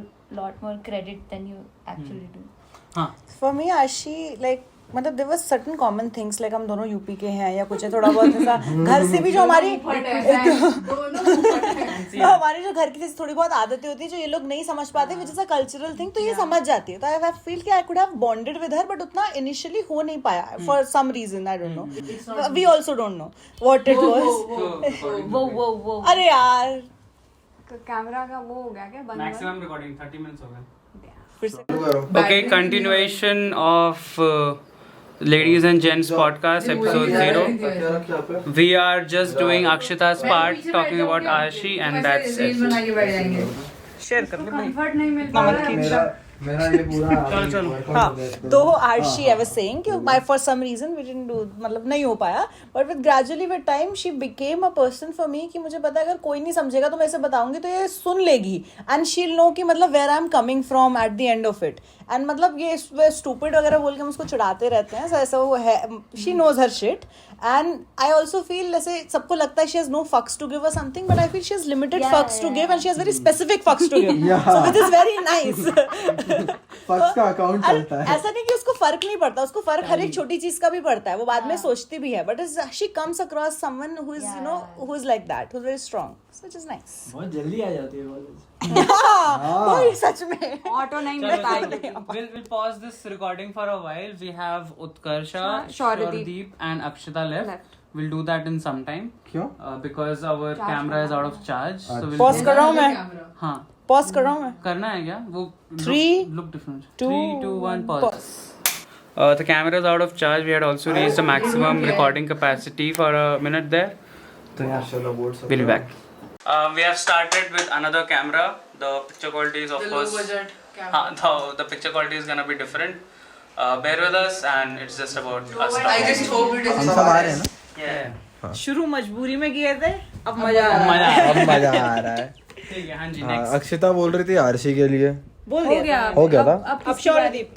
lot more credit than you actually do. हाँ For me, Arshi, like मतलब there was certain common things like हम दोनों UP के हैं या कुछ है थोड़ा बहुत ऐसा घर से भी जो हमारी हमारी जो घर की जैसे थोड़ी बहुत आदतें होती है जो ये लोग नहीं समझ पाते which is a cultural thing तो ये समझ जाती है तो I feel कि I could have bonded with her but उतना initially हो नहीं पाया for some reason I don't know we also don't know what it was वो अरे यार तो कैमरा का वो हो गया क्या बंद? मैक्सिमम रिकॉर्डिंग 30 मिनट्स हो गए. फिर से Okay, continuation of Ladies and Gents podcast episode 0. We are just doing Akshita's part talking about Arshi and that's it. Share कर ले भाई कंफर्ट नहीं मिल पा रहा है. मेरा ये पूरा हाँ तो आर्शी आई वाज सेइंग कि my for some reason we didn't do मतलब नहीं हो पाया but with gradually with time she became a person for me कि मुझे पता है अगर कोई नहीं समझेगा तो मैं इसे बताऊंगी तो ये सुन लेगी एंड शी विल नो कि मतलब where I am coming from at the end of it and मतलब ये स्टूपिड वगैरह बोल के हम उसको चिढ़ाते रहते हैं ऐसा वो है she knows her shit and I also feel जैसे सबको लगता है she has no fucks to give a something but I feel she has limited fucks to give and she has very specific fucks to give so which is very nice fucks का account चलता है. ऐसा नहीं कि उसको फर्क नहीं पड़ता उसको फर्क हर एक छोटी चीज का भी पड़ता है वो बाद में सोचती भी है but she comes across someone who is you know who is like that who is very strong so which is nice बहुत जल्दी आ जाती है कॉलेज. वही सच में ऑटो नहीं Chalo, मिल chalo. पाएगी. We'll pause this recording for a while. We have Utkarsha, Shordeep. Shordeep and Akshita left. We'll do that in some time. क्यों? Because our camera is out of charge. So we'll pause कर रहा हूँ मैं हाँ pause कर रहा हूँ मैं करना है क्या वो 3, look different 2, 3 2 1 pause. The camera is out of charge. We had also reached the maximum recording capacity for a minute there. तो यार चलो board We'll be back. We have started with another camera. The picture quality is of course the picture quality is gonna be different. Bear with us and it's just about us. I just hope it is. हम सब आ रहे हैं ना Yeah. शुरू मजबूरी में किए थे अब मजा आ रहा है अब मजा आ रहा है. ठीक है हाँ जी हाँ, next. अक्षिता बोल रही थी आरसी के लिए बोल हो गया. हो गया था. अब शौरदीप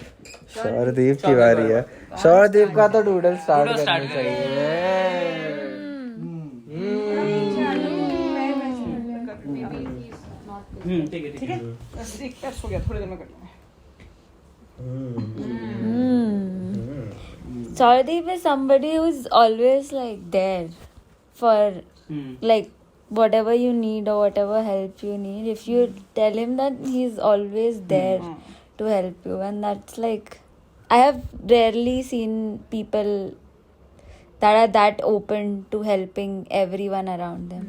शौरदीप की बारी है. शौरदीप का तो डूडल स्टार्ट Doodle करनी start चाहिए. ठीक है. हो गया थोड़ी देर में कर लूंगा Saurdeep is somebody who's always like there for like whatever you need or whatever help you need. If you tell him that, he's always there to help you, and that's like I have rarely seen people that are that open to helping everyone around them.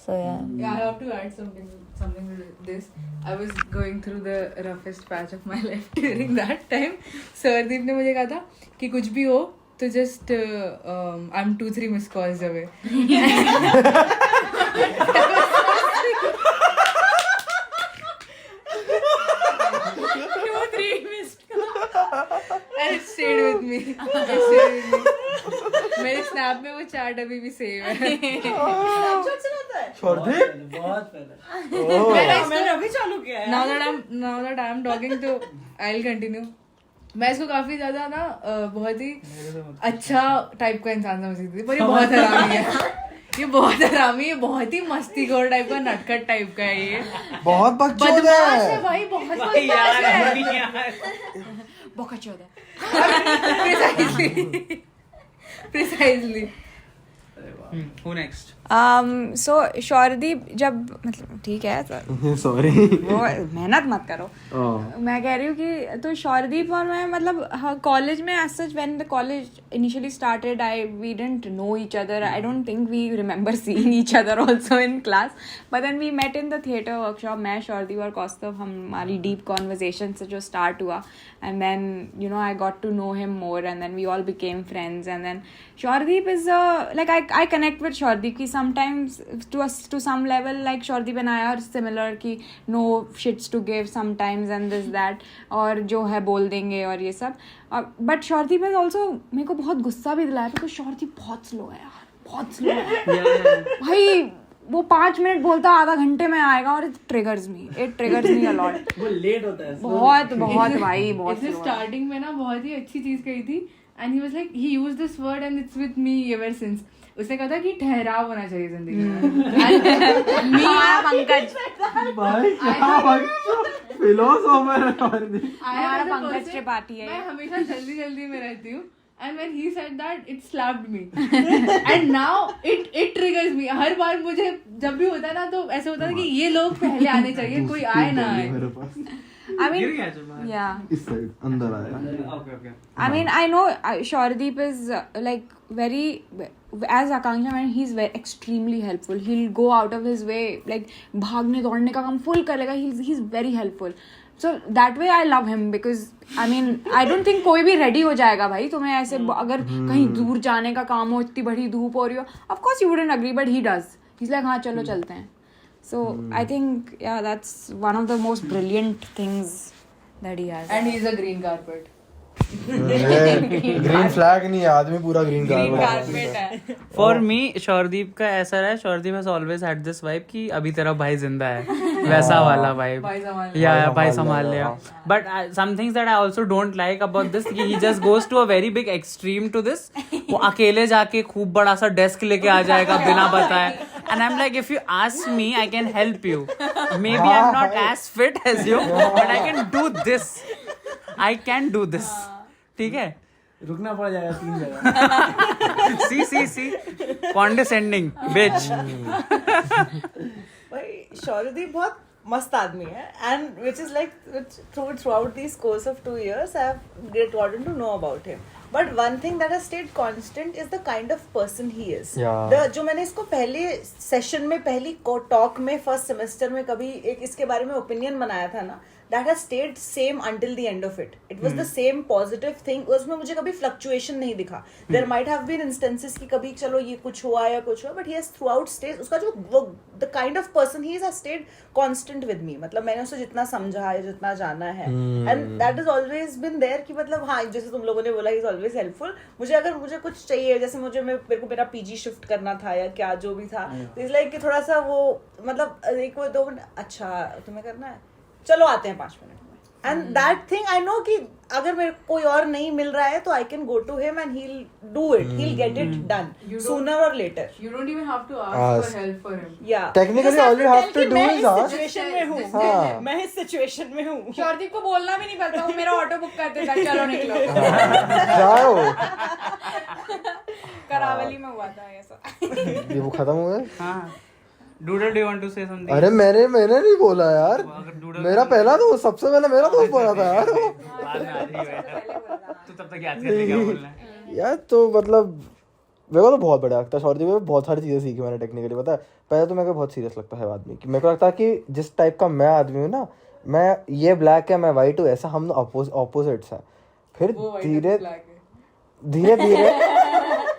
So yeah. Yeah, I have to add something to this. I was going through the roughest patch of my life during that time. Sardeep ने मुझे कहा था कि कुछ भी हो तो just I'm 2-3 missed calls away. 2-3 missed calls. And it stayed with me. मेरे स्नैप में वो चैट अभी भी सेव है. शौरदीप बहुत पहले. मैंने अभी चालू किया है Now that I'm talking तो I'll continue. मैं इसको काफी ज्यादा ना बहुत ही अच्छा टाइप का इंसान समझती थी पर ये बहुत हरामी है. ये बहुत हरामी है बहुत ही मस्तीखोर टाइप का नटखट टाइप का है ये. बहुत बकचोद बदमाश है है. भाई बहुत बदमाश है. बकचोद. Precisely. Who next? सो शौरदीप जब मतलब ठीक है सॉरी. वो मेहनत मत करो. मैं कह रही हूँ कि तो शौरदीप और मैं मतलब कॉलेज में as such when the college initially started we didn't know each other. I don't think we remember seeing each other also in class but then we met in the theatre workshop. मैं शौरदीप और कौस्तव हमारी deep conversation से जो start हुआ and then you know I got to know him more and then we all became friends and then Shordeep is like I connect with Shordeep ki sometimes to some level like Shordeep and I are similar ki no shits to give sometimes and this that और जो है बोल देंगे और ये सब. But Shordeep has also मेरे को बहुत गुस्सा भी दिलाया because Shordeep बहुत स्लो है यार बहुत स्लो है भाई. वो 5 मिनट बोलता आधा घंटे में आएगा और it triggers me a lot. वो लेट होता है. बहुत भाई बहुत इसने स्टार्टिंग में ना बहुत ही अच्छी चीज कही थी and he was like he used this word and it's with me ever since. उसने कहा था कि ठहराव होना चाहिए जिंदगी में. हमारा पंकज भाई क्या फिलोसोफर है शौर्यदीप। हमारा पंकज त्रिपाठी है। मैं हमेशा जल्दी में रहती हूँ and when he said that it slapped me and now it triggers me। हर बार मुझे जब भी होता है ना तो ऐसे होता है कि ये लोग पहले आने चाहिए, कोई आए ना आए। I mean, yeah. इस साइड अंदर आया। I mean, I know Shordeep is like very, as Akanksha meant, he's very extremely helpful. He'll go out of his way, like भागने दौड़ने का काम full कर लेगा। He's very helpful. So that way I love him because I mean I don't think कोई भी ready हो जाएगा भाई तुम्हें ऐसे अगर कहीं दूर जाने का काम हो, इतनी बड़ी धूप हो रही हो, of course you wouldn't agree but he does. He's like हाँ चलो चलते हैं। So I think yeah that's one of the most brilliant things that he has. And he's a green carpet। Green flag नहीं है, आदमी पूरा green carpet है। For me, शौर्यदीप का ऐसा रहा है, शौर्यदीप has always had this vibe कि अभी तेरा भाई जिंदा है, वैसा वाला vibe। भाई संभाल लिया। But some things that I also don't like about this कि he just goes to a very big extreme to this। वो अकेले जाके खूब बड़ा सा डेस्क लेके आ जाएगा बिना बताए। And I'm like, if you ask me, I can help you. Maybe I'm not as fit as you, but I can do this. I can do this. ठीक है? रुकना पड़ जाएगा 3 जगह। See. Condescending, bitch. भाई शौर्यदीप बहुत मस्त आदमी है and which is like throughout these course of 2 years I have gotten to know about him. But one thing that has stayed constant is the kind of person he is. Yeah. जो मैंने इसको पहले session में पहली talk में first semester में कभी एक इसके बारे में ओपिनियन बनाया था ना, that has stayed same until the end of it. It was the same positive thing. उसमें मुझे कभी fluctuation नहीं दिखा. There might have been instances कि कभी चलो ये कुछ हुआ या कुछ हुआ, but he has throughout stayed, उसका जो वो the kind of person he is has stayed constant with me. मतलब मैंने उसे जितना समझा है, जितना जाना है, and that has always been there कि मतलब हाँ जैसे तुम लोगों ने बोला he is always helpful. मुझे अगर मुझे कुछ चाहिए, जैसे मेरे को मेरा PG शिफ्ट करना था या क्या जो भी था, तो इट्स लाइक कि थोड़ा सा वो मतलब एक वो 2 मिनट, अच्छा तुम्हें करना है, चलो आते हैं 5 मिनट में। And that thing I know कि अगर मेरे कोई और नहीं मिल रहा है तो I can go to him and he'll do it, he'll get it done sooner or later. You don't even have to ask for help for him। Yeah, Technically all you have to do is ask। Situation में हूँ, हाँ। मैं इस situation में हूँ। शौर्यदीप को बोलना भी नहीं पड़ता, वो मेरा ऑटो बुक कर देता, चलो निकलो। जाओ। करावली में हुआ था ऐसा। ये वो खत्म हो गया? हाँ। Doodle, do you want to say something? अरे मैंने नहीं बोला यार, मेरा पहला दोस्त, सबसे पहले मेरा दोस्त बोला था यार वो। बाद में आ रही है तो तब तक याद कर ले क्या बोलना है यार। तो मतलब मेरे को तो बहुत बढ़िया लगता है शौर्यदीप में, बहुत सारी चीज़ें सीखी मैंने टेक्निकली। पता है पहले तो मेरे को बहुत सीरियस लगता है आदमी कि मेरे को लगता है कि जिस टाइप का मैं आदमी हूँ ना, मैं ये ब्लैक है मैं वाइट हूँ, ऐसा हम ऑपोजिट्स हैं। फिर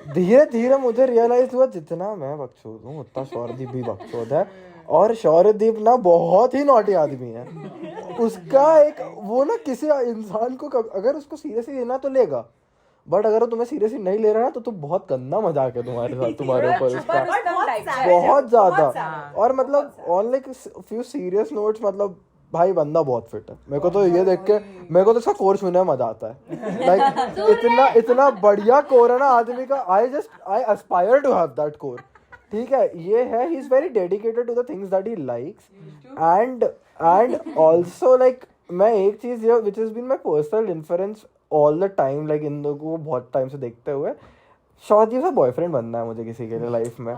धीरे धीरे मुझे रियलाइज हुआ जितना मैं बकचोद हूँ उतना शौर्यदीप भी बकचोद है। और शौर्यदीप ना बहुत ही नॉटी आदमी है। उसका एक वो ना किसी इंसान को अगर उसको सीरियसली लेना तो लेगा, बट अगर तुम्हें सीरियसली नहीं ले रहा ना तो बहुत गंदा मजाक है तुम्हारे साथ, तुम्हारे ऊपर उसका बहुत ज्यादा। और मतलब on like few serious notes, मतलब भाई बंदा बहुत फिट है। मेरे को तो ये देख के मेरे को तो इसका कोर छूने में मजा आता है। लाइक इतना बढ़िया कोर है ना आदमी का। I aspire to have that core. ठीक है, ये है, he is very dedicated to the things that he likes and also like मैं एक चीज which has been my personal influence all the time, like इन लोगों को बहुत टाइम से देखते हुए, शौर्यदीप का बॉयफ्रेंड बनना है मुझे किसी के लिए लाइफ में।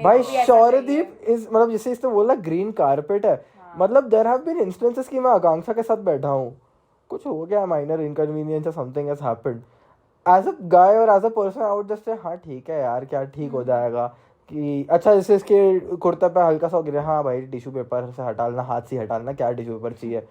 भाई शौर्यदीप इज मतलब जिसे इसने बोला ग्रीन कारपेट है। मतलब देयर हैव बीन इंस्टेंसेस कि मैं आकांक्षा के साथ बैठा हूँ, कुछ हो गया, माइनर इनकन्वीनियंस और something has happened, as a guy और as a person I would just say हाँ ठीक है यार, क्या ठीक हो जाएगा कि अच्छा जैसे इसके कुर्ते पे हल्का सा हो गया, हाँ भाई टिश्यू पेपर से हटाना, हाथ से हटाना, क्या टिश्यू पेपर चाहिए।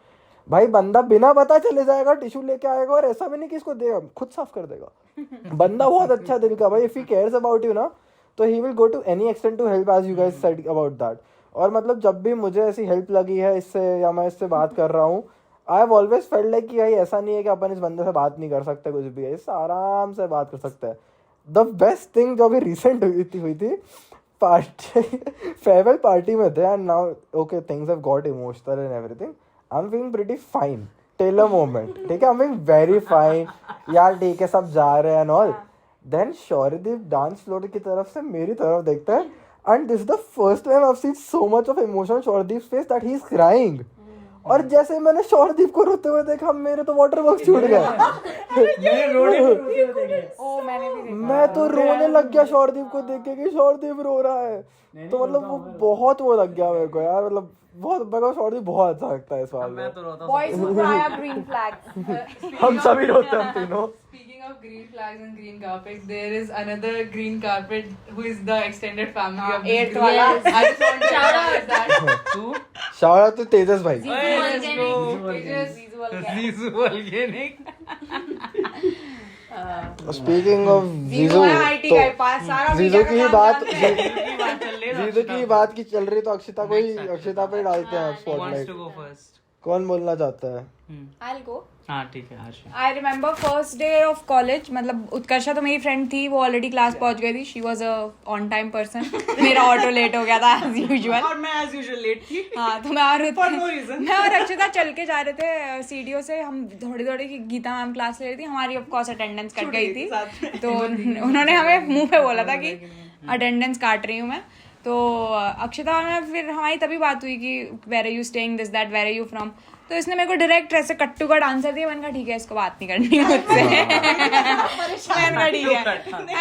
भाई बंदा बिना पता चले जाएगा, टिश्यू लेके आएगा, और ऐसा भी नहीं कि इसको देगा, खुद साफ कर देगा। बंदा बहुत अच्छा दिल का भाई। If he cares about you ना तो he will go to any extent to help, as you guys said about that. और मतलब जब भी मुझे ऐसी हेल्प लगी है इससे या मैं इससे बात कर रहा हूँ, आई हैव ऑलवेज फेल्ट लाइक कि भाई ऐसा नहीं है कि अपन इस बंदे से बात नहीं कर सकते, कुछ भी है, इससे आराम से बात कर सकते हैं। द बेस्ट थिंग जो अभी रिसेंट हुई थी पार्टी, फेयरवेल पार्टी में थे, and now okay things have got emotional and everything, I am feeling pretty fine till a moment. ठीक है, I am feeling very fine यार, ठीक है सब जा रहे हैं and all. Then Shauryadeep dance floor की तरफ से मेरी तरफ देखता है, and this is the first time I've seen so much of emotion on Shordeep's face that he's crying. और जैसे मैंने शौरदीप को रोते हुए देखा, मेरे तो वाटर बॉक्स छूट गया। मैं तो रोने लग गया शौरदीप को देख के कि शौरदीप रो रहा है। तो मतलब वो बहुत वो लग गया मेरे को यार, मतलब बहुत मेरे को शौरदीप बहुत अच्छा लगता है इस बात में। Boys who cry are green flags. हम सभी रोते हैं तीनों। Speaking of green flags and green carpet, there is another green carpet who is the extended family of this eighth group. wala. I just want to shout out that. Shout out to Tejas भाई। Speaking of जीजू, तो जीजू की बात की चल रही, तो अक्षिता को ही, अक्षिता पे डालते हैं स्पॉटलाइट। कौन बोलना चाहता है? I'll go. हाँ ठीक है आशी। I remember first day of college, मतलब उत्कर्षा तो मेरी फ्रेंड थी, वो ऑलरेडी क्लास पहुंच गई थी। She was a on time person. मेरा ऑटो लेट हो गया था as usual. और मैं as usual लेट थी। हाँ तो मैं और For no reason. मैं और अक्षिता चल के जा रहे थे सीढ़ियों से, हम थोड़ी की गीता मैम क्लास ले रही थी, हमारी ऑफ कोर्स अटेंडेंस कट गई थी। तो उन्होंने हमें मुंह पे बोला था कि अटेंडेंस काट रही हूँ मैं। तो अक्षिता में फिर हमारी तभी बात हुई कि where are you staying, this that, where are you from. तो इसने मेरे को डायरेक्ट ऐसे कट टू कट आंसर दिया। मैंने कहा ठीक है, इसको बात नहीं करनी है मुझसे। मैंने कहा ठीक है।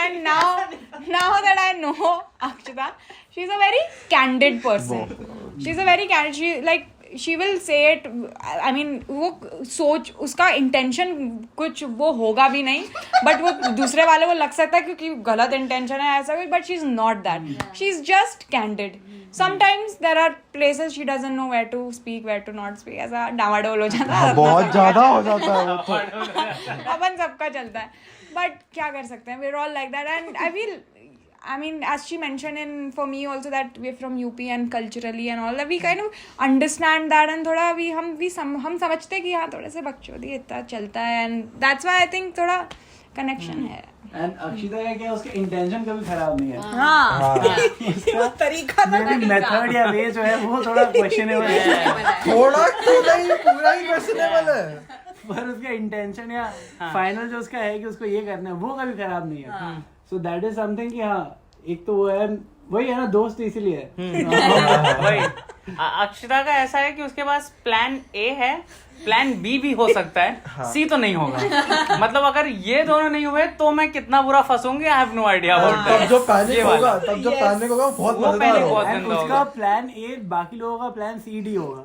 And now that I know Akshita, she is a very candid person. She is a very candid, she like she will say it, I mean वो सोच, उसका इंटेंशन कुछ वो होगा भी नहीं, बट वो दूसरे वाले को लग सकता है क्योंकि गलत इंटेंशन है ऐसा कुछ, but she is not that, she is just candid. Sometimes there are places she doesn't know where to speak, where to not speak, ऐसा डावाडोल हो जाता है, बहुत ज्यादा हो जाता है वो तो। अपन सबका चलता है, बट क्या कर सकते हैं, we are all like that. And I feel, I mean, as she mentioned in for me also that we're from UP and culturally and all that, we kind of understand that and थोड़ा हम समझते हैं कि हाँ थोड़े से बकचोदी इतना चलता है, and that's why I think थोड़ा connection है। एंड अक्षिता का क्या, उसके इंटेंशन कभी खराब नहीं है। हाँ वो तरीका था ना, मेथड या वे जो है वो थोड़ा क्वेश्चनेबल है। थोड़ा तो नहीं, पूरा ही क्वेश्चनेबल है, पर उसका इंटेंशन या फाइनल जो उसका है कि उसको ये करना है, वो कभी खराब नहीं है। सो दैट इज समथिंग कि हाँ, एक तो वो है, वही है ना दोस्त, इसीलिए वही अक्षिता का ऐसा है कि उसके पास प्लान ए है, प्लान बी भी हो सकता है, सी तो नहीं होगा। मतलब अगर ये दोनों नहीं हुए तो मैं कितना बुरा फंसूंगी, I have no idea about that. तब जो पैनिक होगा बहुत मजेदार होगा। उसका प्लान ए, बाकी लोगों का प्लान सी डी होगा।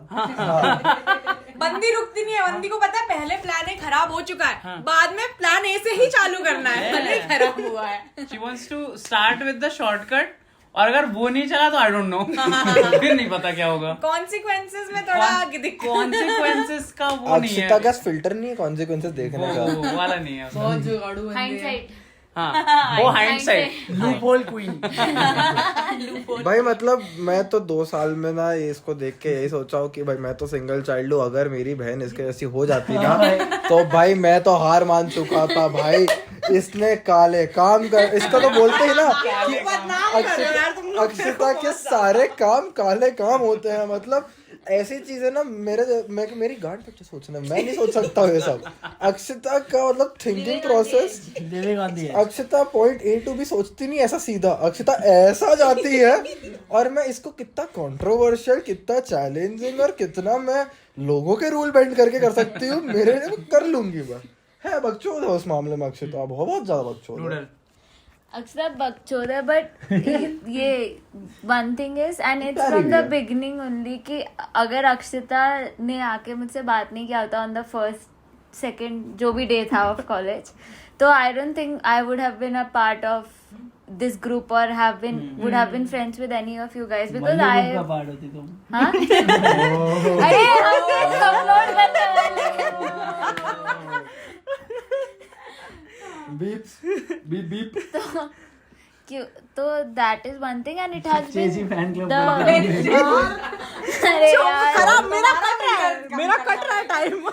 बंदी रुकती नहीं है, बंदी को पता है पहले प्लान ए खराब हो चुका है, बाद में प्लान ए से ही चालू करना है, भले खराब हुआ है। She wants to start with the shortcut, और अगर वो नहीं चला तो आई डोंट नो, फिर नहीं पता क्या होगा। कॉन्सिक्वेंसेस में थोड़ा कॉन्सिक्वेंसेस का वो नहीं है, अक्षिता का फिल्टर नहीं है कॉन्सिक्वेंसेस देखने का, वो वाला नहीं है। बहुत जुगाड़ू बंदे हैं। Hindsight. हाँ वो हाइंडसाइट, लूपहोल क्वीन। भाई मतलब मैं तो 2 साल में ना इसको देख के यही सोचा हूँ कि भाई मैं तो सिंगल चाइल्ड हूँ, अगर मेरी बहन इसके जैसी हो जाती ना तो भाई मैं तो हार मान चुका था। भाई इसने काले काम कर, इसका तो बोलते ही ना कि अक्षिता के सारे काम काले काम होते हैं। मतलब ऐसी चीजें ना मेरी गांड पे सोचना, मैं नहीं सोच सकता हूँ ये सब। अक्षिता का मतलब thinking process, Akshita point A to भी सोचती नहीं ऐसा सीधा, अक्षिता ऐसा जाती है। और मैं इसको कितना कंट्रोवर्शियल, कितना चैलेंजिंग और कितना मैं लोगों के रूल बेंड करके कर सकती हूँ, मेरे लिए कर लूंगी। मैं है बकचोद है उस मामले में, अक्षिता बहुत ज्यादा बकचोद है। Aksara बकचोद है, but ये one thing is, and it's from the beginning only, कि अगर अक्षिता ने आके मुझसे बात नहीं किया होता on the first, second जो भी day था of college, तो I don't think I would have been a part of this group or would have been friends with any of you guys, because हाँ अरे हम तो अपलोड करने वाले बीप तो that is one thing, and it has been fan club अरे यार मेरा कट रहा है टाइम।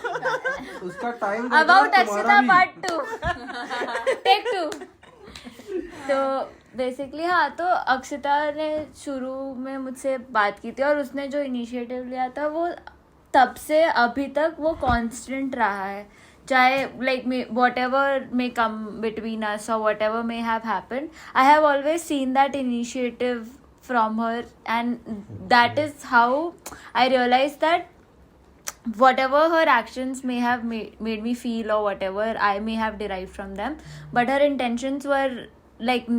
उसका time about Akshita part 2 take 2। तो बेसिकली हाँ, तो अक्षिता ने शुरू में मुझसे बात की थी, और उसने जो इनिशिएटिव लिया था वो तब से अभी तक वो कांस्टेंट रहा है, चाहे like whatever may come between us or whatever may have happened, I have always seen that initiative from her, and that is how I realized that whatever her actions may have made me feel, or whatever I may have derived from them, but her intentions were like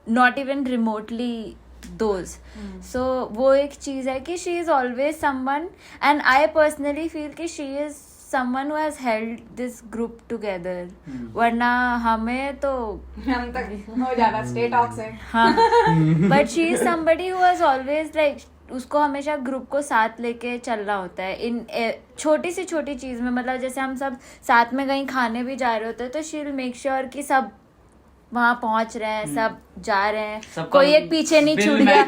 not even remotely those. So वो एक चीज है कि she is always someone, and I personally feel कि she is someone who has held this group together. वरना हमें तो हम तक हो जाता स्टे टॉक्सिक. हाँ, but she is somebody who has always like उसको हमेशा ग्रुप को साथ लेके चलना होता है इन छोटी से छोटी चीज में. मतलब जैसे हम सब साथ में कहीं खाने भी जा रहे होते हैं तो शी विल मेक श्योर कि सब वहाँ पहुंच रहे हैं, सब जा रहे हैं, कोई एक पीछे नहीं छूट गया.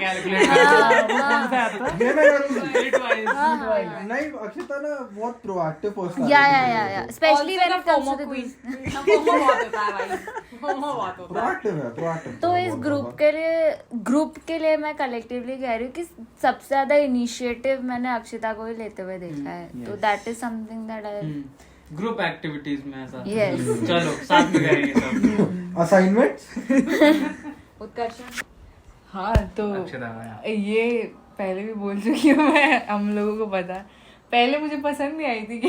नहीं, अक्षिता ना बहुत प्रोएक्टिव पर्सन है. या specially when it comes to this. Proactive. तो इस ग्रुप के लिए मैं कलेक्टिवली कह रही हूँ कि सबसे ज्यादा इनिशिएटिव मैंने अक्षिता को ही लेते हुए देखा है. तो that is something that I group activities में ऐसा. Yes. चलो साथ में करेंगे सब. असाइनमेंट्स. उत्कर्ष. हाँ तो अक्षरा ये पहले भी बोल चुकी हूँ मैं, हम लोगों को पता है. पहले मुझे पसंद नहीं आई थी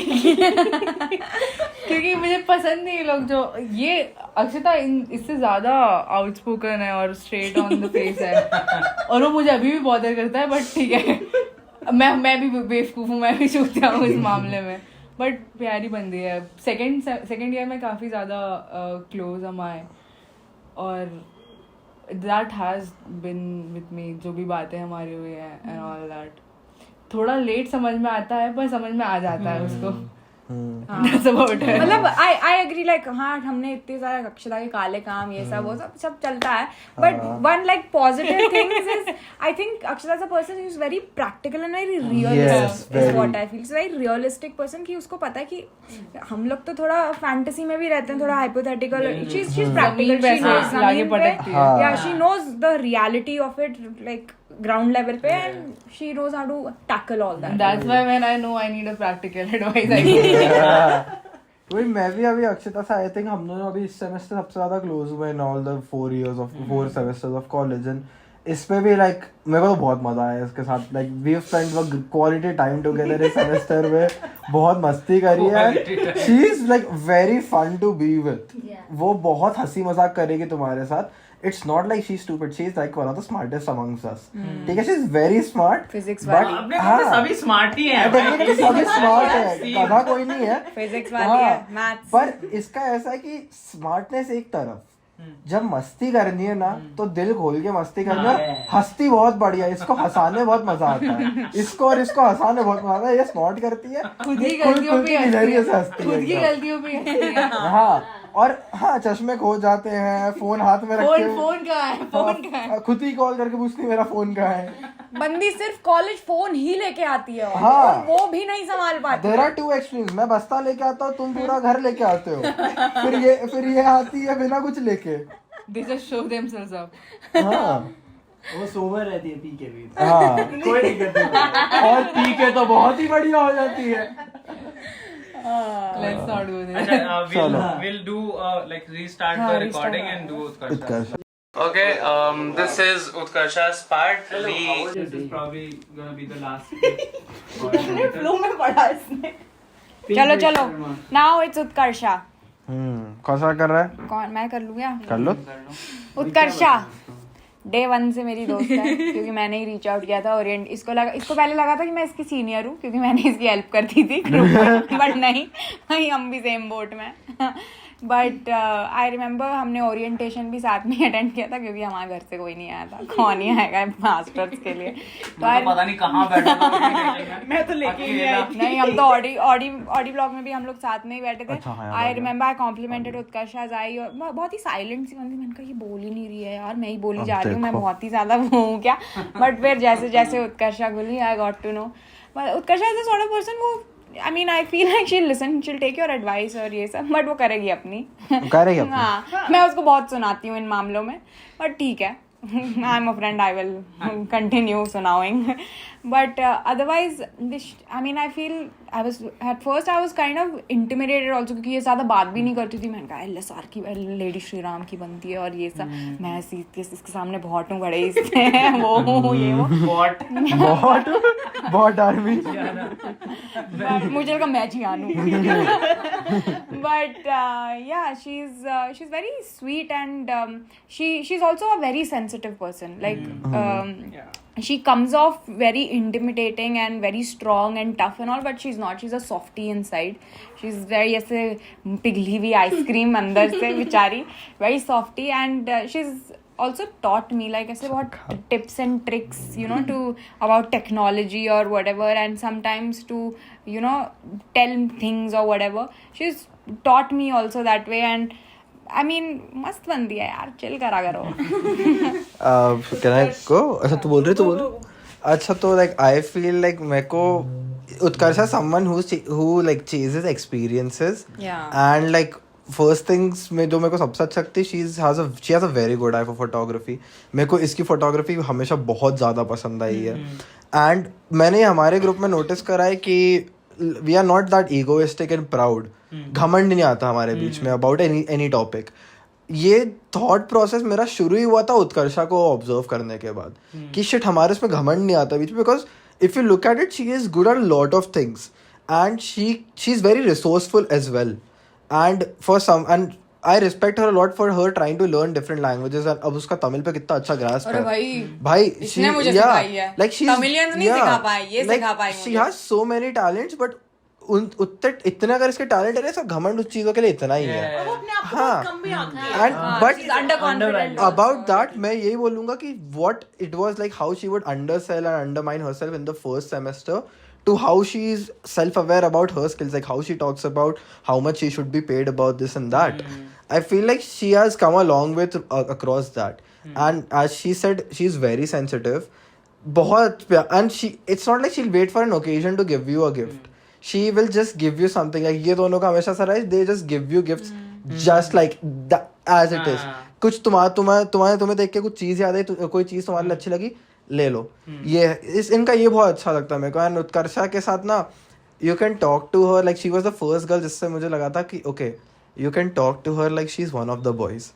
क्योंकि मुझे पसंद नहीं लोग जो ये अक्षिता इससे ज्यादा आउटस्पोकन है और स्ट्रेट ऑन द फेस है, और वो मुझे अभी भी बॉदर करता है. बट ठीक है, मैं भी बेवकूफ हूँ, मैं भी चूतिया हूँ इस मामले में. बट प्यारी बंदी है. सेकेंड ईयर में काफ़ी ज़्यादा क्लोज हम आए, और that has been with me. जो भी बातें हमारी हुई हैं एंड ऑल दैट, थोड़ा लेट समझ में आता है पर समझ में आ जाता है उसको. That's about it. मतलब I agree, like हाँ हमने इतने सारे अक्षरा के काले काम ये सब वो सब चलता है. But one like positive things is I think Akshara is a person who is very practical and very realistic is what I feel. Is very realistic person कि उसको पता है कि हम लोग तो थोड़ा फैंटेसी में भी रहते हैं, थोड़ा hypothetical. She is practical. Yeah she knows the reality of it like ground level पे, and she knows how to tackle all that. That's why when I know I need a practical advice, I need. वही मैं भी अभी अक्षिता से I think हम दोनों अभी इस सेमेस्टर सबसे ज्यादा क्लोज हुए in all the 4 semesters of college. And इस पे भी लाइक मेरे को तो बहुत मजा आया इसके साथ. Like we have spent quality time together इस सेमेस्टर में, बहुत मस्ती करी है. She is like very fun to be with. वो बहुत हंसी मजाक करेगी तुम्हारे साथ. It's not like she's stupid. She's like one of the smartest amongst us. ठीक है, she's very smart. Physics वाली. अपने तो सभी स्मार्ट ही हैं. Technically सभी smart है. कदा कोई नहीं है. Physics वाली है. Maths. पर इसका ऐसा है कि smartness एक तरफ, जब मस्ती करनी है ना तो दिल खोल के मस्ती करनी है. हंसती बहुत बढ़िया. इसको हंसाने बहुत मजा आता है. इसको और इसको हंसाने बहुत मजा आता है. ये स्मार्ट करती है, खुद की गलतियों पे हंसती है. हाँ. और हाँ, चश्मे खो जाते हैं, फोन हाथ में रख के फोन कहाँ है, खुद ही कॉल करके पूछती मेरा फोन कहाँ है. बंदी सिर्फ कॉलेज फोन ही लेके आती है, हाँ. और वो भी नहीं संभाल पाती. There are 2 extremes. मैं बस्ता लेके आता हूँ, तुम पूरा घर लेके आते हो. फिर ये आती है बिना कुछ लेके. They just show themselves up. हाँ. वो सोबर रहती है पी के भी. हाँ. कोई दिक्कत नहीं. और पी के तो बहुत ही बढ़िया हो जाती है. Let's not do this. We'll do like restart the recording and do Utkarsha. Okay, this is Utkarsha's part. This is probably gonna be the last. Flow में पड़ा इसने. चलो नाउ इट्स उत्कर्षा. कौन सा कर रहा है? कौन, मैं कर लूँ क्या? कर लो. उत्कर्षा Day 1 से मेरी दोस्त है क्योंकि मैंने ही रीच आउट किया था. ओरिएंट इसको पहले लगा था कि मैं इसकी सीनियर हूँ क्योंकि मैंने इसकी हेल्प करती थी बट नहीं, वहीं हम भी सेम बोट में. बट आई रिमेम्बर हमने ओरिएंटेशन भी साथ में अटेंड किया था क्योंकि हमारे घर से कोई नहीं आया था. कौन ही आएगा मास्टर्स के लिए. तो पता नहीं कहाँ बैठा था. मैं तो लेके नहीं, हम तो ऑडी ब्लॉग में भी हम लोग साथ में ही बैठे थे. I remember I complimented Utkarsha आई, और बहुत ही साइलेंट सी बंदी. मैंने कहा ये बोल ही नहीं रही है यार, मैं ही बोली जा रही हूँ, मैं बहुत ही ज्यादा वो हूँ क्या. बट फिर जैसे जैसे उत्कर्षा बोली I got to know. Utkarsha is the sort of person वो, I mean, I feel like she'll listen, she'll take your advice और ये सब, बट वो करेगी अपनी. हाँ, मैं उसको बहुत सुनाती हूँ इन मामलों में, बट ठीक है. I'm a friend, I will continue सुनाउंग. But otherwise, I mean, I feel I was kind of intimidated also क्योंकि ये ज़्यादा बात भी नहीं करती थी. मैंने कहा LSR की लेडी श्री राम की बनती है और ये सब मैं इसके सामने बहुत हूँ बड़े इसमें वो ये वो बहुत आर्मी मुझे लगा मैं जी आनू. But yeah, she's very sweet and she's also a very sensitive person. Like she comes off very intimidating and very strong and tough and all, but she's not. She's a softie inside. She's very ऐसे पिघली हुई ice cream अंदर से बेचारी, very softie, and she's also taught me like ऐसे बहुत tips and tricks, you know, to about technology or whatever, and sometimes to, you know, tell things or whatever. She's taught me also that way, and I mean मस्त बंदी है यार, chill करा करो. Can I go? अच्छा तू बोल रही. अच्छा तो like I feel like मेरे को Utkarsha someone who like chases experiences. Yeah. And like first things में जो मेरे को सबसे अच्छा लगती है, she has a very good eye for photography. मेरे को इसकी photography हमेशा बहुत ज़्यादा पसंद आई है. And मैंने हमारे ग्रुप में नोटिस करा है कि we are not that egoistic and proud. घमंड नहीं आता हमारे बीच में about any topic. ये थॉट प्रोसेस मेरा शुरू ही हुआ था उत्कर्षा को ऑब्जर्व करने के बाद कि शिट हमारे इसमें घमंड नहीं आता बीच में, because if you look at it she is good at lot of things and she is very resourceful as well and for some and I respect her lot for her trying to learn different languages. And अब उसका तमिल पे कितना अच्छा grasp है भाई. इसने मुझे सिखाई है. लाइक शी तमिलियंस नहीं सिखा पाए, ये सिखा पाए. She has so many talents but इतने अगर इसके टैलेंट है ना, घमंड उस चीजों के लिए इतना ही है. हाँ, एंड बट अबाउट दैट मैं यही बोलूंगा कि what it was like how she would undersell and undermine herself in the first semester to how she is self-aware about her skills, like how she talks about how much she should be paid about this and that. I feel like she has come a long way across that. And as she said, she's very sensitive. And it's not like she'll wait for an occasion to give you a gift. She will just give you something. Like ये दोनों का हमेशा सा रहा, they just give you gifts just like that as it is. कुछ तुम्हें देख के कुछ चीज याद आई, कोई चीज तुम्हारे लिए अच्छी लगी, ले लो. इनका ये बहुत अच्छा लगता है मेरे को. एंड उत्कर्षा के साथ ना you can talk to her like she was the first girl जिससे मुझे लगा था कि okay you can talk to her like she is one of the boys.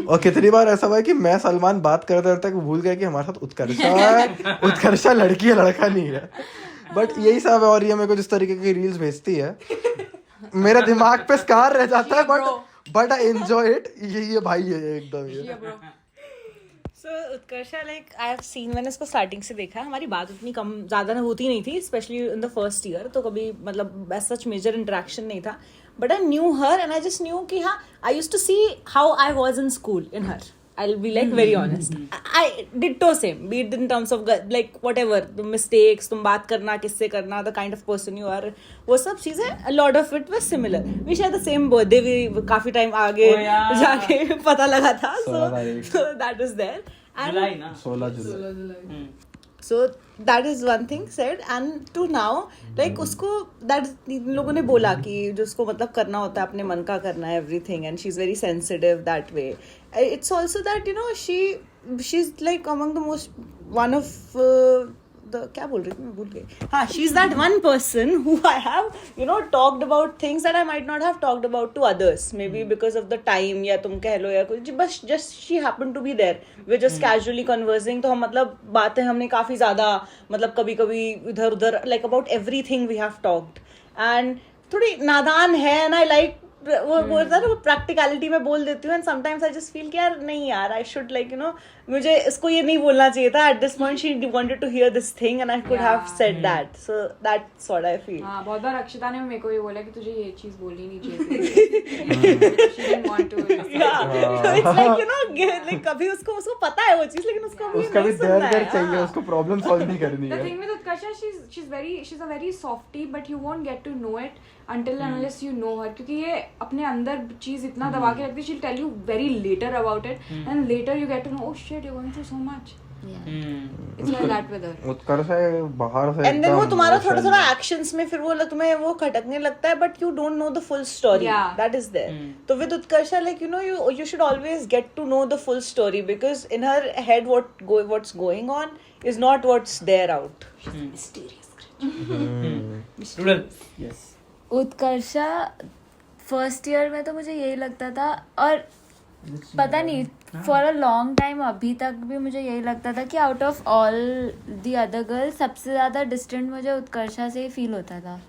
और कितनी बार ऐसा हुआ है कि मैं सलमान बात करते करते भूल गया कि हमारे साथ उत्कर्षा है. उत्कर्षा लड़की है, लड़का नहीं है. बट यही सब है. और ये मेरे को जिस तरीके की रील्स भेजती है मेरे दिमाग पे स्कार रह जाता है, बट आई एंजॉय इट. ये भाई है एकदम. So Utkarsha, like I have seen, मैंने इसको स्टार्टिंग से देखा है. हमारी बात उतनी कम ज़्यादा होती नहीं थी, specially in the first year. तो कभी मतलब सच मेजर इंटरेक्शन नहीं था. But I knew her and I just knew कि हाँ, I used to see how I was in school in her. I'll be like very honest. I ditto same. Be it in terms of like whatever the mistakes, तुम बात करना, किससे करना, the kind of person you are, वो सब चीजें a lot of it was similar. We share the same birthday. We काफी time आगे जाके पता लगा था. So that is there. July ना. 16 जुलाई. So that is one thing said, and to now like उसको that लोगों ने बोला कि जो उसको मतलब करना होता है अपने मन का करना है everything, and she's very sensitive that way. It's also that you know she's like among the most one of the क्या बोल रही थी मैं भूल गई. हाँ, she's that one person who I have talked about things that I might not have talked about to others, maybe because of the time या तुम कह लो या कुछ, बस just she happened to be there. We're just casually conversing. तो हम मतलब बातें हमने काफी ज्यादा मतलब कभी कभी इधर उधर like about everything we have talked. And थोड़ी नादान है and I like वो बोलता है ना, वो प्रैक्टिकलिटी में बोल देती हूँ. And sometimes I just feel कि यार नहीं यार, आई शुड लाइक मुझे इसको ये नहीं बोलना चाहिए था. At this point she wanted to hear this thing and I could have said that. So that's what I feel. हां, बहुत बार अक्षता ने मेरे को ये बोला कि तुझे ये चीज बोलनी नहीं चाहिए थी. She didn't want to. It's like like कभी उसको पता है वो चीज, लेकिन उसको भी दर्द चाहिए, उसको प्रॉब्लम सॉल्व नहीं करनी है. The thing with Utkarsha, she's a very softie, but you won't get to know it until unless you know her. क्योंकि ये अपने अंदर चीज इतना दबा के रखती है. She'll tell you very later about it, and later you get to know, oh shit, you're going through so much. It's like that with her. Utkarsha बाहर से and then वो तुम्हारा थोड़ा थोड़ा एक्शंस में फिर वो तुम्हें वो खटकने लगता है, but you don't know the full story. That is there. तो with Utkarsha, like you should always get to know the full story, because in her head what's going on is not what's there out. She's a mysterious. Doodle. Yes. Utkarsha first year में तो मुझे यही लगता था, और पता नहीं for a long time अभी तक भी मुझे यही लगता था कि out of all the other girls सबसे ज़्यादा डिस्टेंट मुझे उत्कर्षा से ही फील होता था.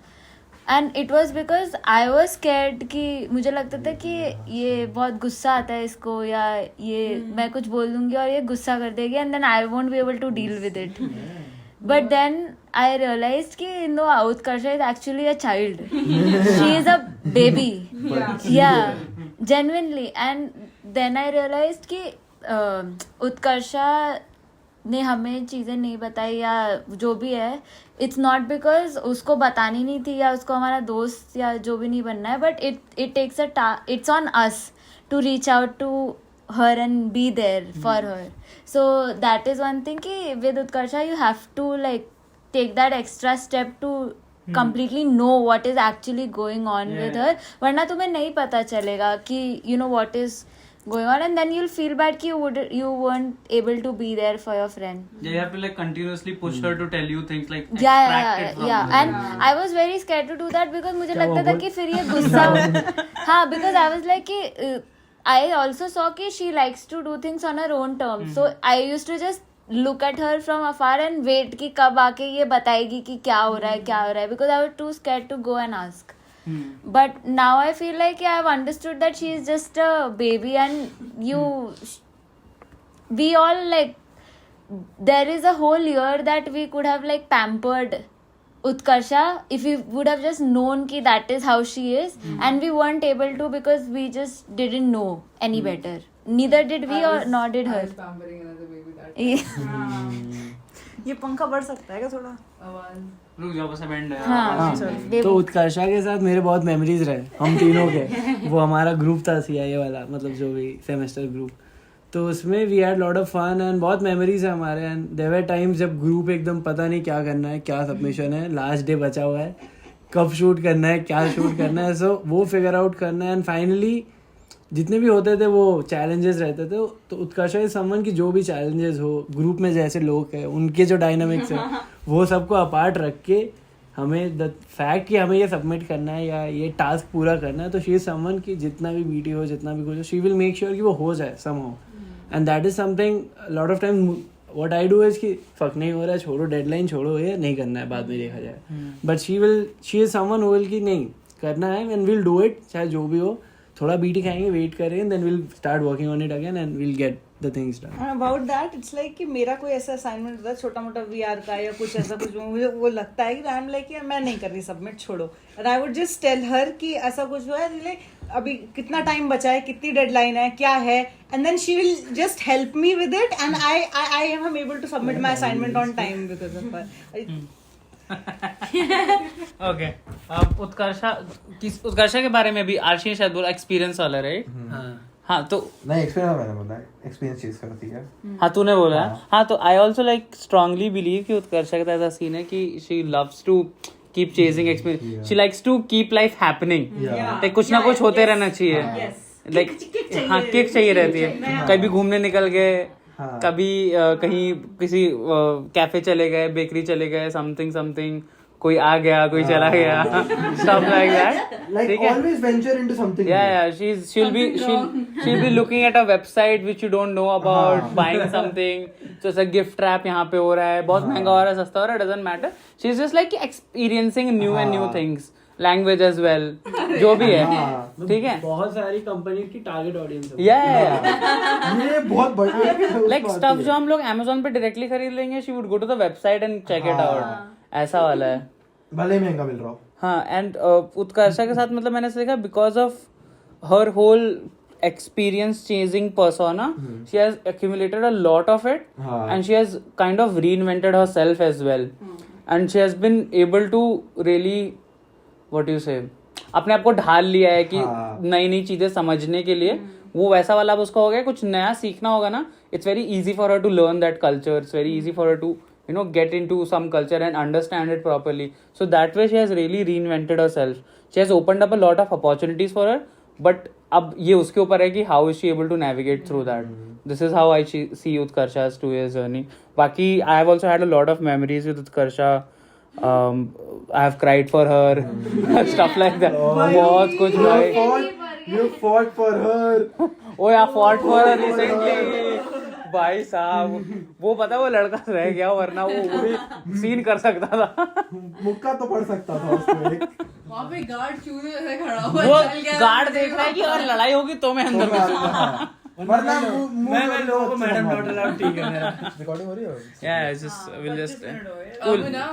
And it was because I was scared कि मुझे लगता था कि ये बहुत गुस्सा आता है इसको, या ये मैं कुछ बोल दूंगी और ये गुस्सा कर देगी and then I won't be able to deal with it. But then I realized कि no, Utkarsha is actually a child. She is a baby. Yeah, genuinely. And then I realized कि उत्कर्षा ने हमें चीज़ें नहीं बताई या जो भी है, it's not because उसको बतानी नहीं थी या उसको हमारा दोस्त या जो भी नहीं बनना है, but it takes it's on us to reach out to her and be there for her. So that is one thing कि with Utkarsha you have to like take that extra step to completely know what is actually going on with her, वरना तुम्हें नहीं पता चलेगा कि you know what is going on, and then you'll feel bad कि you weren't able to be there for your friend. Yeah, you have to like continuously push her to tell you things like yeah. And I was very scared to do that because मुझे लगता था कि फिर ये गुस्सा हाँ, because I was like कि I also saw कि she likes to do things on her own terms. So I used to just look at her from afar and wait कि कब आके ये बताएगी कि क्या हो रहा है, because I was too scared to go and ask. But now I feel like I have understood that she is just a baby, and we all like, there is a whole year that we could have like pampered Utkarsha if we would have just known ki that is how she is, and we weren't able to because we just didn't know any better. Neither did we nor did her. I was pampering another baby that ये पंखा बढ़ सकता है क्या थोड़ा? रुक जाओ बस बैंड है. हाँ, तो उत्कर्षा के साथ मेरे बहुत मेमोरीज रहे हम तीनों के. वो हमारा ग्रुप था CIA वाला, मतलब जो भी सेमेस्टर ग्रुप, तो उसमें we had lot of fun and बहुत मेमोरीज है हमारे. एंड देयर वर टाइम्स जब ग्रुप एकदम पता नहीं क्या करना है, क्या सबमिशन है, लास्ट डे बचा हुआ है, कब शूट करना है, क्या शूट करना है, सो वो फिगर आउट करना है. एंड फाइनली जितने भी होते थे वो चैलेंजेस रहते थे. तो उत्कर्षा इज समवन की जो भी चैलेंजेस हो, ग्रुप में जैसे लोग हैं उनके जो डायनामिक्स है वो सबको अपार्ट रख के हमें द फैक्ट कि हमें ये सबमिट करना है या ये टास्क पूरा करना है, तो शी इज समवन की जितना भी बीटी हो, जितना भी कुछ हो, शी विल मेक श्योर कि वो हो जाए somehow. And that is something lot of time what I do is कि फक नहीं हो रहा है, छोड़ो, डेडलाइन छोड़ो, ये नहीं करना है, बाद में देखा जाए. But she is someone who will कि नहीं करना है एंड विल डू इट, चाहे जो भी हो. थोड़ा बीटी खाएंगे, वेट करेंगे, then will start working on it again and will get the things done. About that it's like कि मेरा कोई ऐसा असाइनमेंट होता है छोटा मोटा VR का या कुछ ऐसा कुछ, मुझे वो लगता है कि आई एम लाइक यार मैं नहीं कर रही सबमिट, छोड़ो. And I would just tell her कि ऐसा कुछ हुआ है, लाइक अभी कितना टाइम बचा है, कितनी डेडलाइन है, क्या है, and then she will just help me with it and I am able to submit my assignment on time because of her. Okay, अब उत्कर्षा के बारे में भी आर्शी ने शायद बोला एक्सपीरियंस वाला, राइट? हाँ तो नहीं, एक्सपीरियंस मैंने बोला, एक्सपीरियंस चीज करती है. हाँ तूने बोला. हाँ तो I also like strongly believe कि उत्कर्षा का ऐसा सीन है कि she loves to keep chasing experience, she likes to keep life happening, like कुछ ना कुछ होते रहना चाहिए, लाइक हाँ किक चाहिए रहती है. कभी घूमने निकल गए, कभी कहीं किसी कैफे चले गए, बेकरी चले गए, समथिंग कोई आ गया, कोई चला गया, stuff like that. Like always venture into something. Yeah. She'll be looking at a website which you don't know about, buying something. So it's a gift trap यहाँ पे हो रहा है, बहुत महंगा हो रहा है, सस्ता हो रहा है, doesn't matter. She's just like experiencing new and new things. Language as well, जो भी है, ठीक है. बहुत सारी कंपनी की टारगेट ऑडियंस है. ये बहुत बढ़िया. Like stuff जो हम लोग Amazon पे directly खरीद लेंगे, she would go to the website and check it out. ऐसा वाला है, भले महंगा मिल रहा हो. हाँ. एंड उत्कर्षा के साथ मतलब मैंने देखा because of her whole experience chasing persona, she has accumulated a lot of it, and she has kind of reinvented herself as well, and she has been able to really, what do you say, अपने आप को ढाल लिया है कि नई नई चीजें समझने के लिए. वो वैसा वाला अब उसका हो गया, कुछ नया सीखना होगा ना, it's very easy for her to learn that culture, it's very easy for her to get into some culture and understand it properly. So that way she has really reinvented herself. She has opened up a lot of opportunities for her, but अब ये उसके ऊपर है कि how is she able to navigate through that. This is how I see Utkarsha's 2 years journey. बाकी I have also had a lot of memories with Utkarsha. I have cried for her, stuff like that. बहुत कुछ भाई. You fought for her. Oh yeah, fought for her recently. भाई साहब वो पता वो लड़का रह गया वरना वो भी सीन कर सकता था. मुक्का तो पड़ सकता था उसमें एक. वहाँ पे गार्ड चूहे जैसे खड़ा हुआ वो चल गया. गार्ड देख रहा है कि अगर लड़ाई होगी तो मैं अंदर घुसूंगा. वरना मैं लोगों को मैडम नॉट अलाउड ठीक है मेरा. रिकॉर्डिंग हो रही है. Yeah, we'll just अब ना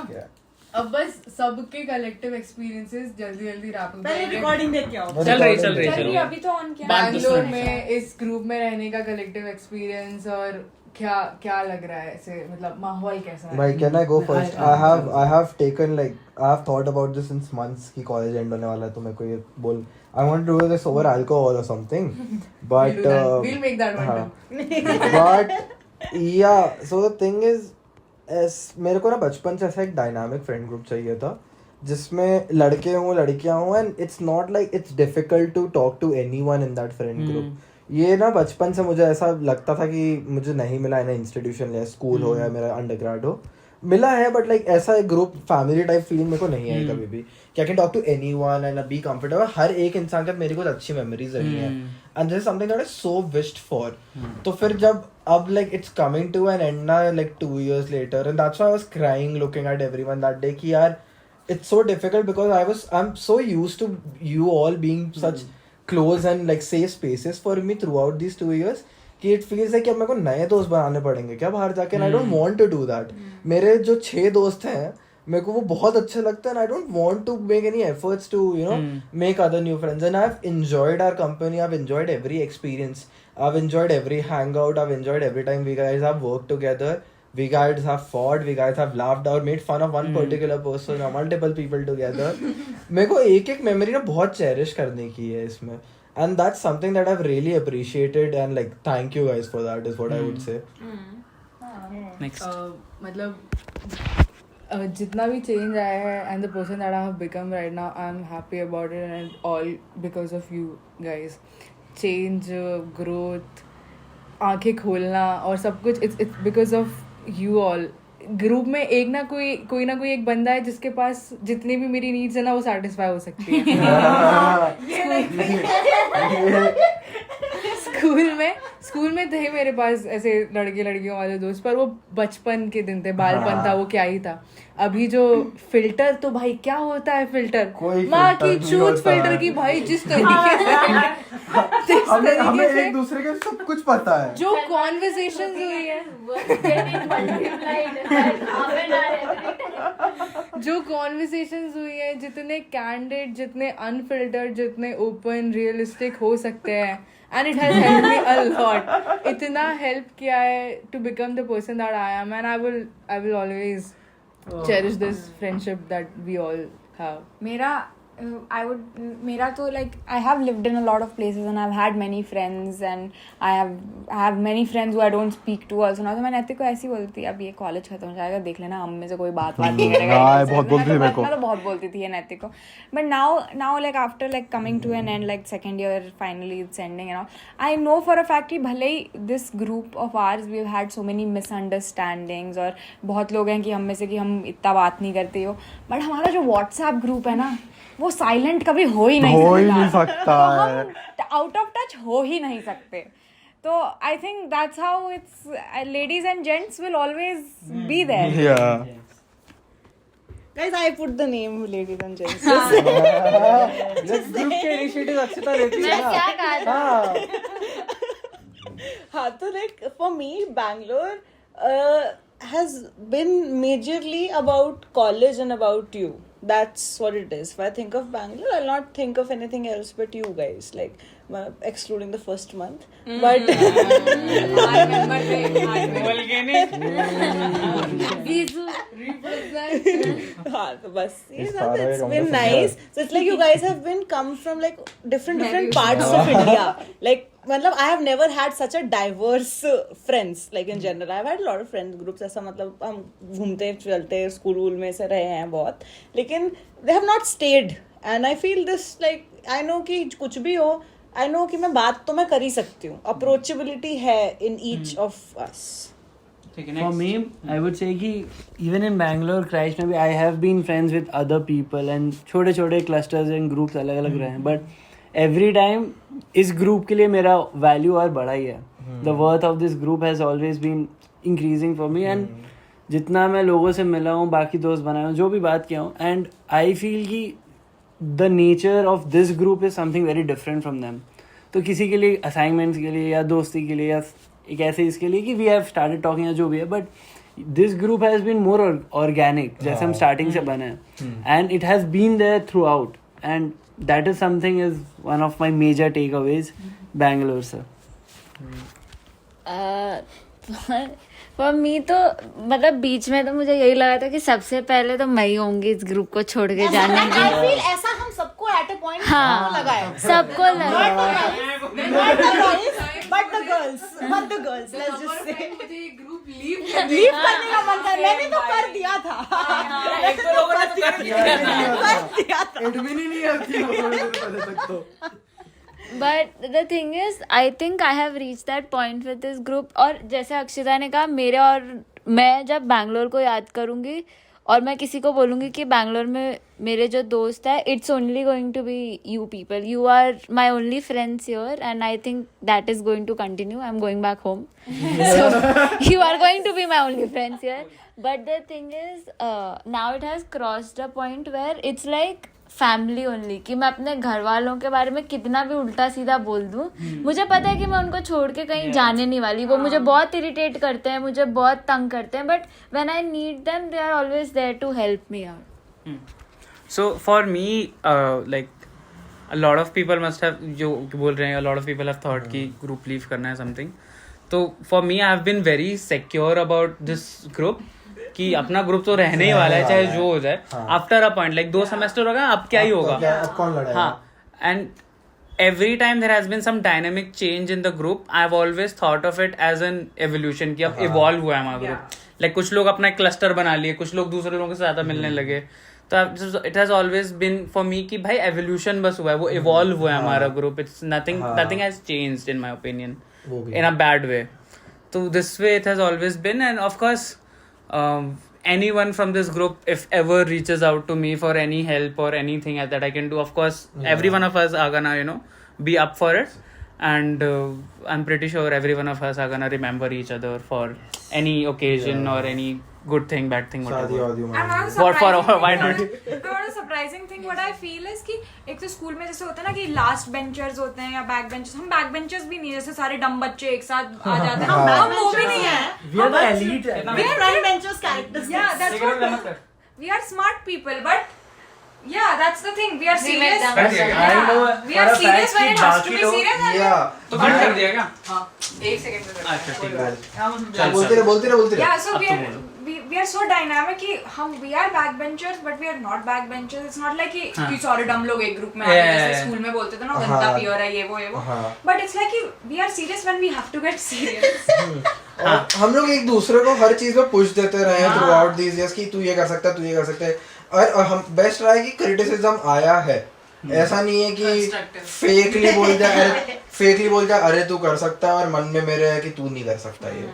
अब बस सबके कलेक्टिव एक्सपीरियंसेस जल्दी रैप अप पहले रिकॉर्डिंग देख के आओ. चल रही. अभी तो ऑन किया. बैंगलोर में इस ग्रुप में रहने का कलेक्टिव एक्सपीरियंस और क्या लग रहा है ऐसे मतलब माहौल कैसा है. भाई can I go first? I have taken like I have thought about this since months कि college end होने वाला है तो मेरे को ये बोल I want to do this over alcohol or something but we'll make that one time. but yeah so the thing is मेरे को ना बचपन से ऐसा एक डायनामिक फ्रेंड ग्रुप चाहिए था जिसमें लड़के हों लड़कियां हों and it's not like it's difficult to talk to anyone in that friend group. ये ना बचपन से मुझे ऐसा लगता था कि मुझे नहीं मिला है ना इंस्टीट्यूशन या स्कूल हो या मेरा अंडरग्रेड हो मिला है बट लाइक ऐसा एक ग्रुप फैमिली टाइप फीलिंग मेरे को नहीं आई कभी भी कि I can talk to anyone and be comfortable. हर एक इंसान के मेरी कुछ अच्छी मेमोरीज रही हैं and this is something that I so wished for. तो फिर जब अब like it's coming to an end now like 2 years later and that's why I was crying looking at everyone that day कि यार it's so difficult because I'm so used to you all being such close and like safe spaces for me throughout these 2 years कि it feels like कि अब मेरे को नए दोस्त बनाने पड़ेंगे क्या बाहर जाके and I don't want to do that. मेरे जो 6 दोस्त हैं मेरे को वो बहुत अच्छे लगते हैं and I don't want to make any efforts to you know make other new friends and I've enjoyed our company. I've enjoyed every experience. I've enjoyed every hangout. I've enjoyed every time we guys have worked together. We guys have fought. We guys have laughed out, made fun of one particular person or multiple people together. मेरे को एक memory ना बहुत cherish करने की है इसमें and that's something that I've really appreciated and like thank you guys for that is what I would say. Next. मतलब जितना भी चेंज आया है and the person that I have become right now I am happy about it and all because of you guys. Change growth आंखें खोलना और सब कुछ it's because of you all. Group में एक ना कोई ना कोई एक बंदा है जिसके पास जितनी भी मेरी नीड्स है ना वो सेटिस्फाई हो सकती है. स्कूल में थे मेरे पास ऐसे लड़के लड़कियों वाले दोस्त पर वो बचपन के दिन थे बालपन था वो क्या ही था. अभी जो फिल्टर तो भाई क्या होता है फिल्टर माँ की चूत फिल्टर की भाई जिस तरीके से एक दूसरे के सब कुछ पता है. जो कॉन्वर्सेशन हुई है जो कॉन्वर्सेशंस हुई है जितने कैंडिड जितने अनफिल्टर्ड जितने ओपन रियलिस्टिक हो सकते हैं and it has helped me a lot. इतना help किया है to become the person that I am and I will always cherish this friendship that we all have. मेरा तो like I have lived in a lot of places and I've had many friends and I have many friends who I don't speak to also now. तो मैं नैतिक को ऐसी बोलती अब ये कॉलेज खत्म हो जाएगा देख लेना हम में से कोई बात नहीं करेगा. बहुत बोलती थी मेरे को. मैं तो बहुत बोलती थी ये नैतिक को but now like after like coming to an end like second year finally it's ending and all I know for a fact कि भले ही this group of ours we've had so many misunderstandings और बहुत लोग हैं कि हम में से कि हम इतना बात नहीं करते हो but हमारा जो WhatsApp ग्रुप है ना वो साइलेंट कभी हो ही नहीं सकता. तो हम आउट ऑफ टच हो ही नहीं सकते. तो I think that's how it's ladies and gents will always be there. Guys, I put the name ladies and gents. Group के इनिशिएटिव अच्छी तरह लेती है ना. क्या कहा हाँ तो like for me Bangalore has been majorly about college and about you. That's what it is. If I think of Bangalore, I'll not think of anything else but you guys, like excluding the first month. But I remember हाँ तो बस it's been nice. So it's like you guys have been come from like different parts of India. Like मतलब I have never had such a diverse friends like in general. I've had a lot of friends groups ऐसा मतलब हम घूमते चलते school में से रहे हैं बहुत लेकिन they have not stayed and I feel this like I know कि कुछ भी हो I know कि मैं बात तो मैं कर ही सकती हूँ. Approachability है in each of us. ठीक है For next. me, I would say कि even in Bangalore, Christ में भी I have been friends with other people and छोटे छोटे clusters and groups अलग अलग रहे हैं, but every time इस group के लिए मेरा value और बढ़ा ही है. The worth of this group has always been increasing for me and जितना मैं लोगों से मिला हूँ, बाकी दोस्त बनाए हूँ, जो भी बात किया हूँ, and I feel कि the nature of this group is something very different from them. तो किसी के लिए assignments के लिए या दोस्ती के लिए या एक ऐसे इसके लिए कि वी हैव स्टार्टेड टॉकिंग या जो भी है, but this group has been more organic, जैसे हम स्टार्टिंग से बने हैं, and it has been there throughout, and that is something is one of my major takeaways Bangalore से. फॉर मी तो मतलब बीच में तो मुझे यही लगा था कि सबसे पहले तो मैं ही होंगी इस ग्रुप को छोड़ के जाने की. I feel ऐसा हम सबको at a point हाँ, लगा है. सबको लगा. But the girls, let's just say. मुझे ये group leave लीव करने का मन था, मैंने तो कर दिया था. एक तो लोगों ने तो कर दिया था. एडमिन ही नहीं आती वो थोड़े दिन पहले तक तो. But the thing is, I think I have reached that point with this group. और जैसे अक्षिता ने कहा, मेरे और मैं जब बैंगलोर को याद करूँगी और मैं किसी को बोलूँगी कि बैंगलोर में मेरे जो दोस्त है, it's only going to be you people. You are my only friends here and I think that is going to continue. I'm going back home. So you are going to be my only friends here. But the thing is, now it has crossed a point where it's like family only, कि मैं अपने घर वालों के बारे में कितना भी उल्टा सीधा बोल दूं, मुझे पता है कि मैं उनको छोड़ के कहीं जाने नहीं वाली. वो मुझे बहुत इरिटेट करते हैं, मुझे बहुत तंग करते हैं, but when I need them they are always there to help me out. So for me, like a lot of people must have, जो बोल रहे हैं, a lot of people have thought कि group leave करना है something. तो for me, I have been very secure about this group कि अपना ग्रुप तो रहने ही वाला है, चाहे जो हो जाए. After a point like 2 semester होगा, अब क्या ही होगा. हाँ, and every time there has been some dynamic change in the group. I have always thought of it as an evolution, कि अब इवॉल्व हुआ है हमारा ग्रुप. लाइक कुछ लोग अपना एक क्लस्टर बना लिए, कुछ लोग दूसरे लोगों से ज्यादा मिलने लगे. तो it has always been for me कि भाई एवोल्यूशन बस हुआ है, वो इवॉल्व हुआ है हमारा group. It's nothing has changed in my opinion in a bad way. तो this way it has always been. And of course anyone from this group, if ever reaches out to me for any help or anything that I can do, of course every one of us are gonna be up for it. And I'm pretty sure every one of us are gonna remember each other for any occasion or any good thing, bad thing, whatever. Why not? The surprising thing what I feel is कि एक तो school में जैसे होता है ना कि last benchers होते हैं या बैक बेंचर्स, हम बैक बेंचर्स भी नहीं है, जैसे सारे डम बच्चे एक साथ आ जाते हैं, हम वो भी नहीं है. We are the elite. We are front benchers characters. Yeah, that's what we are. Smart people, but yeah, that's the thing. We are serious. I know. We are serious when it has to be serious. तो cut कर दिया क्या? हाँ, एक second. अच्छा ठीक है. बोलते रहे. Yeah, so we are so dynamic कि हम we are backbenchers but we are not backbenchers. It's not like कि सारे डम लोग एक ग्रुप में आते हैं, जैसे स्कूल में बोलते थे ना, गंदा प्योर है ये वो. But it's like कि we are serious when we have to get serious. और हम लोग एक दूसरे को हर चीज में पुश देते रहे हैं थ्रू आउट दीस इयर्स कि तू ये कर सकता है, तू ये कर सकता है. और हम बेस्ट रहा है कि क्रिटिसिज्म आया है, ऐसा नहीं है कि फेकली बोल जाए अरे तू कर सकता है और मन में मेरे है कि तू नहीं कर सकता. ये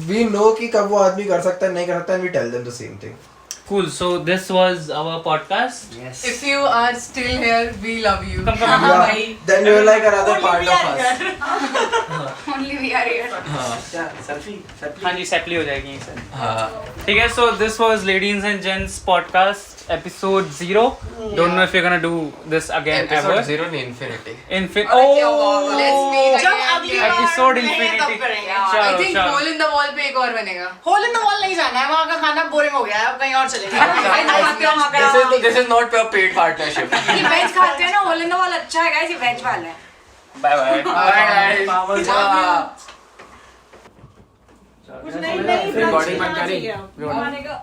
वी नो कि कब वो आदमी कर सकता है, नहीं कर सकता, and we tell them the same thing. Cool. So this was our podcast. Yes. If you are still here, we love you. Yeah, then you're like another part of us. Only we are here. हाँ जी, सेटली हो जाएगी ये sir. ठीक है. So this was Ladies and Gents podcast episode 0. Don't know if you're gonna do this again ever. Episode 0 नहीं, infinity. Let's meet जब again. अगली बार Episode मिलेंगे तब infinity. करेंगे. I think चलो. hole in the wall पे एक और बनेगा. होल इन द वॉल नहीं जाना है, वहाँ का खाना बोरिंग हो गया है, अब कहीं और चलेंगे. This is not a paid partnership. ये वेज खाते हैं ना, होल इन द वॉल अच्छा है गाइस, ये वेज वाला है. Bye bye. Bye guys. कुछ नहीं Recording बंद करी. खाने का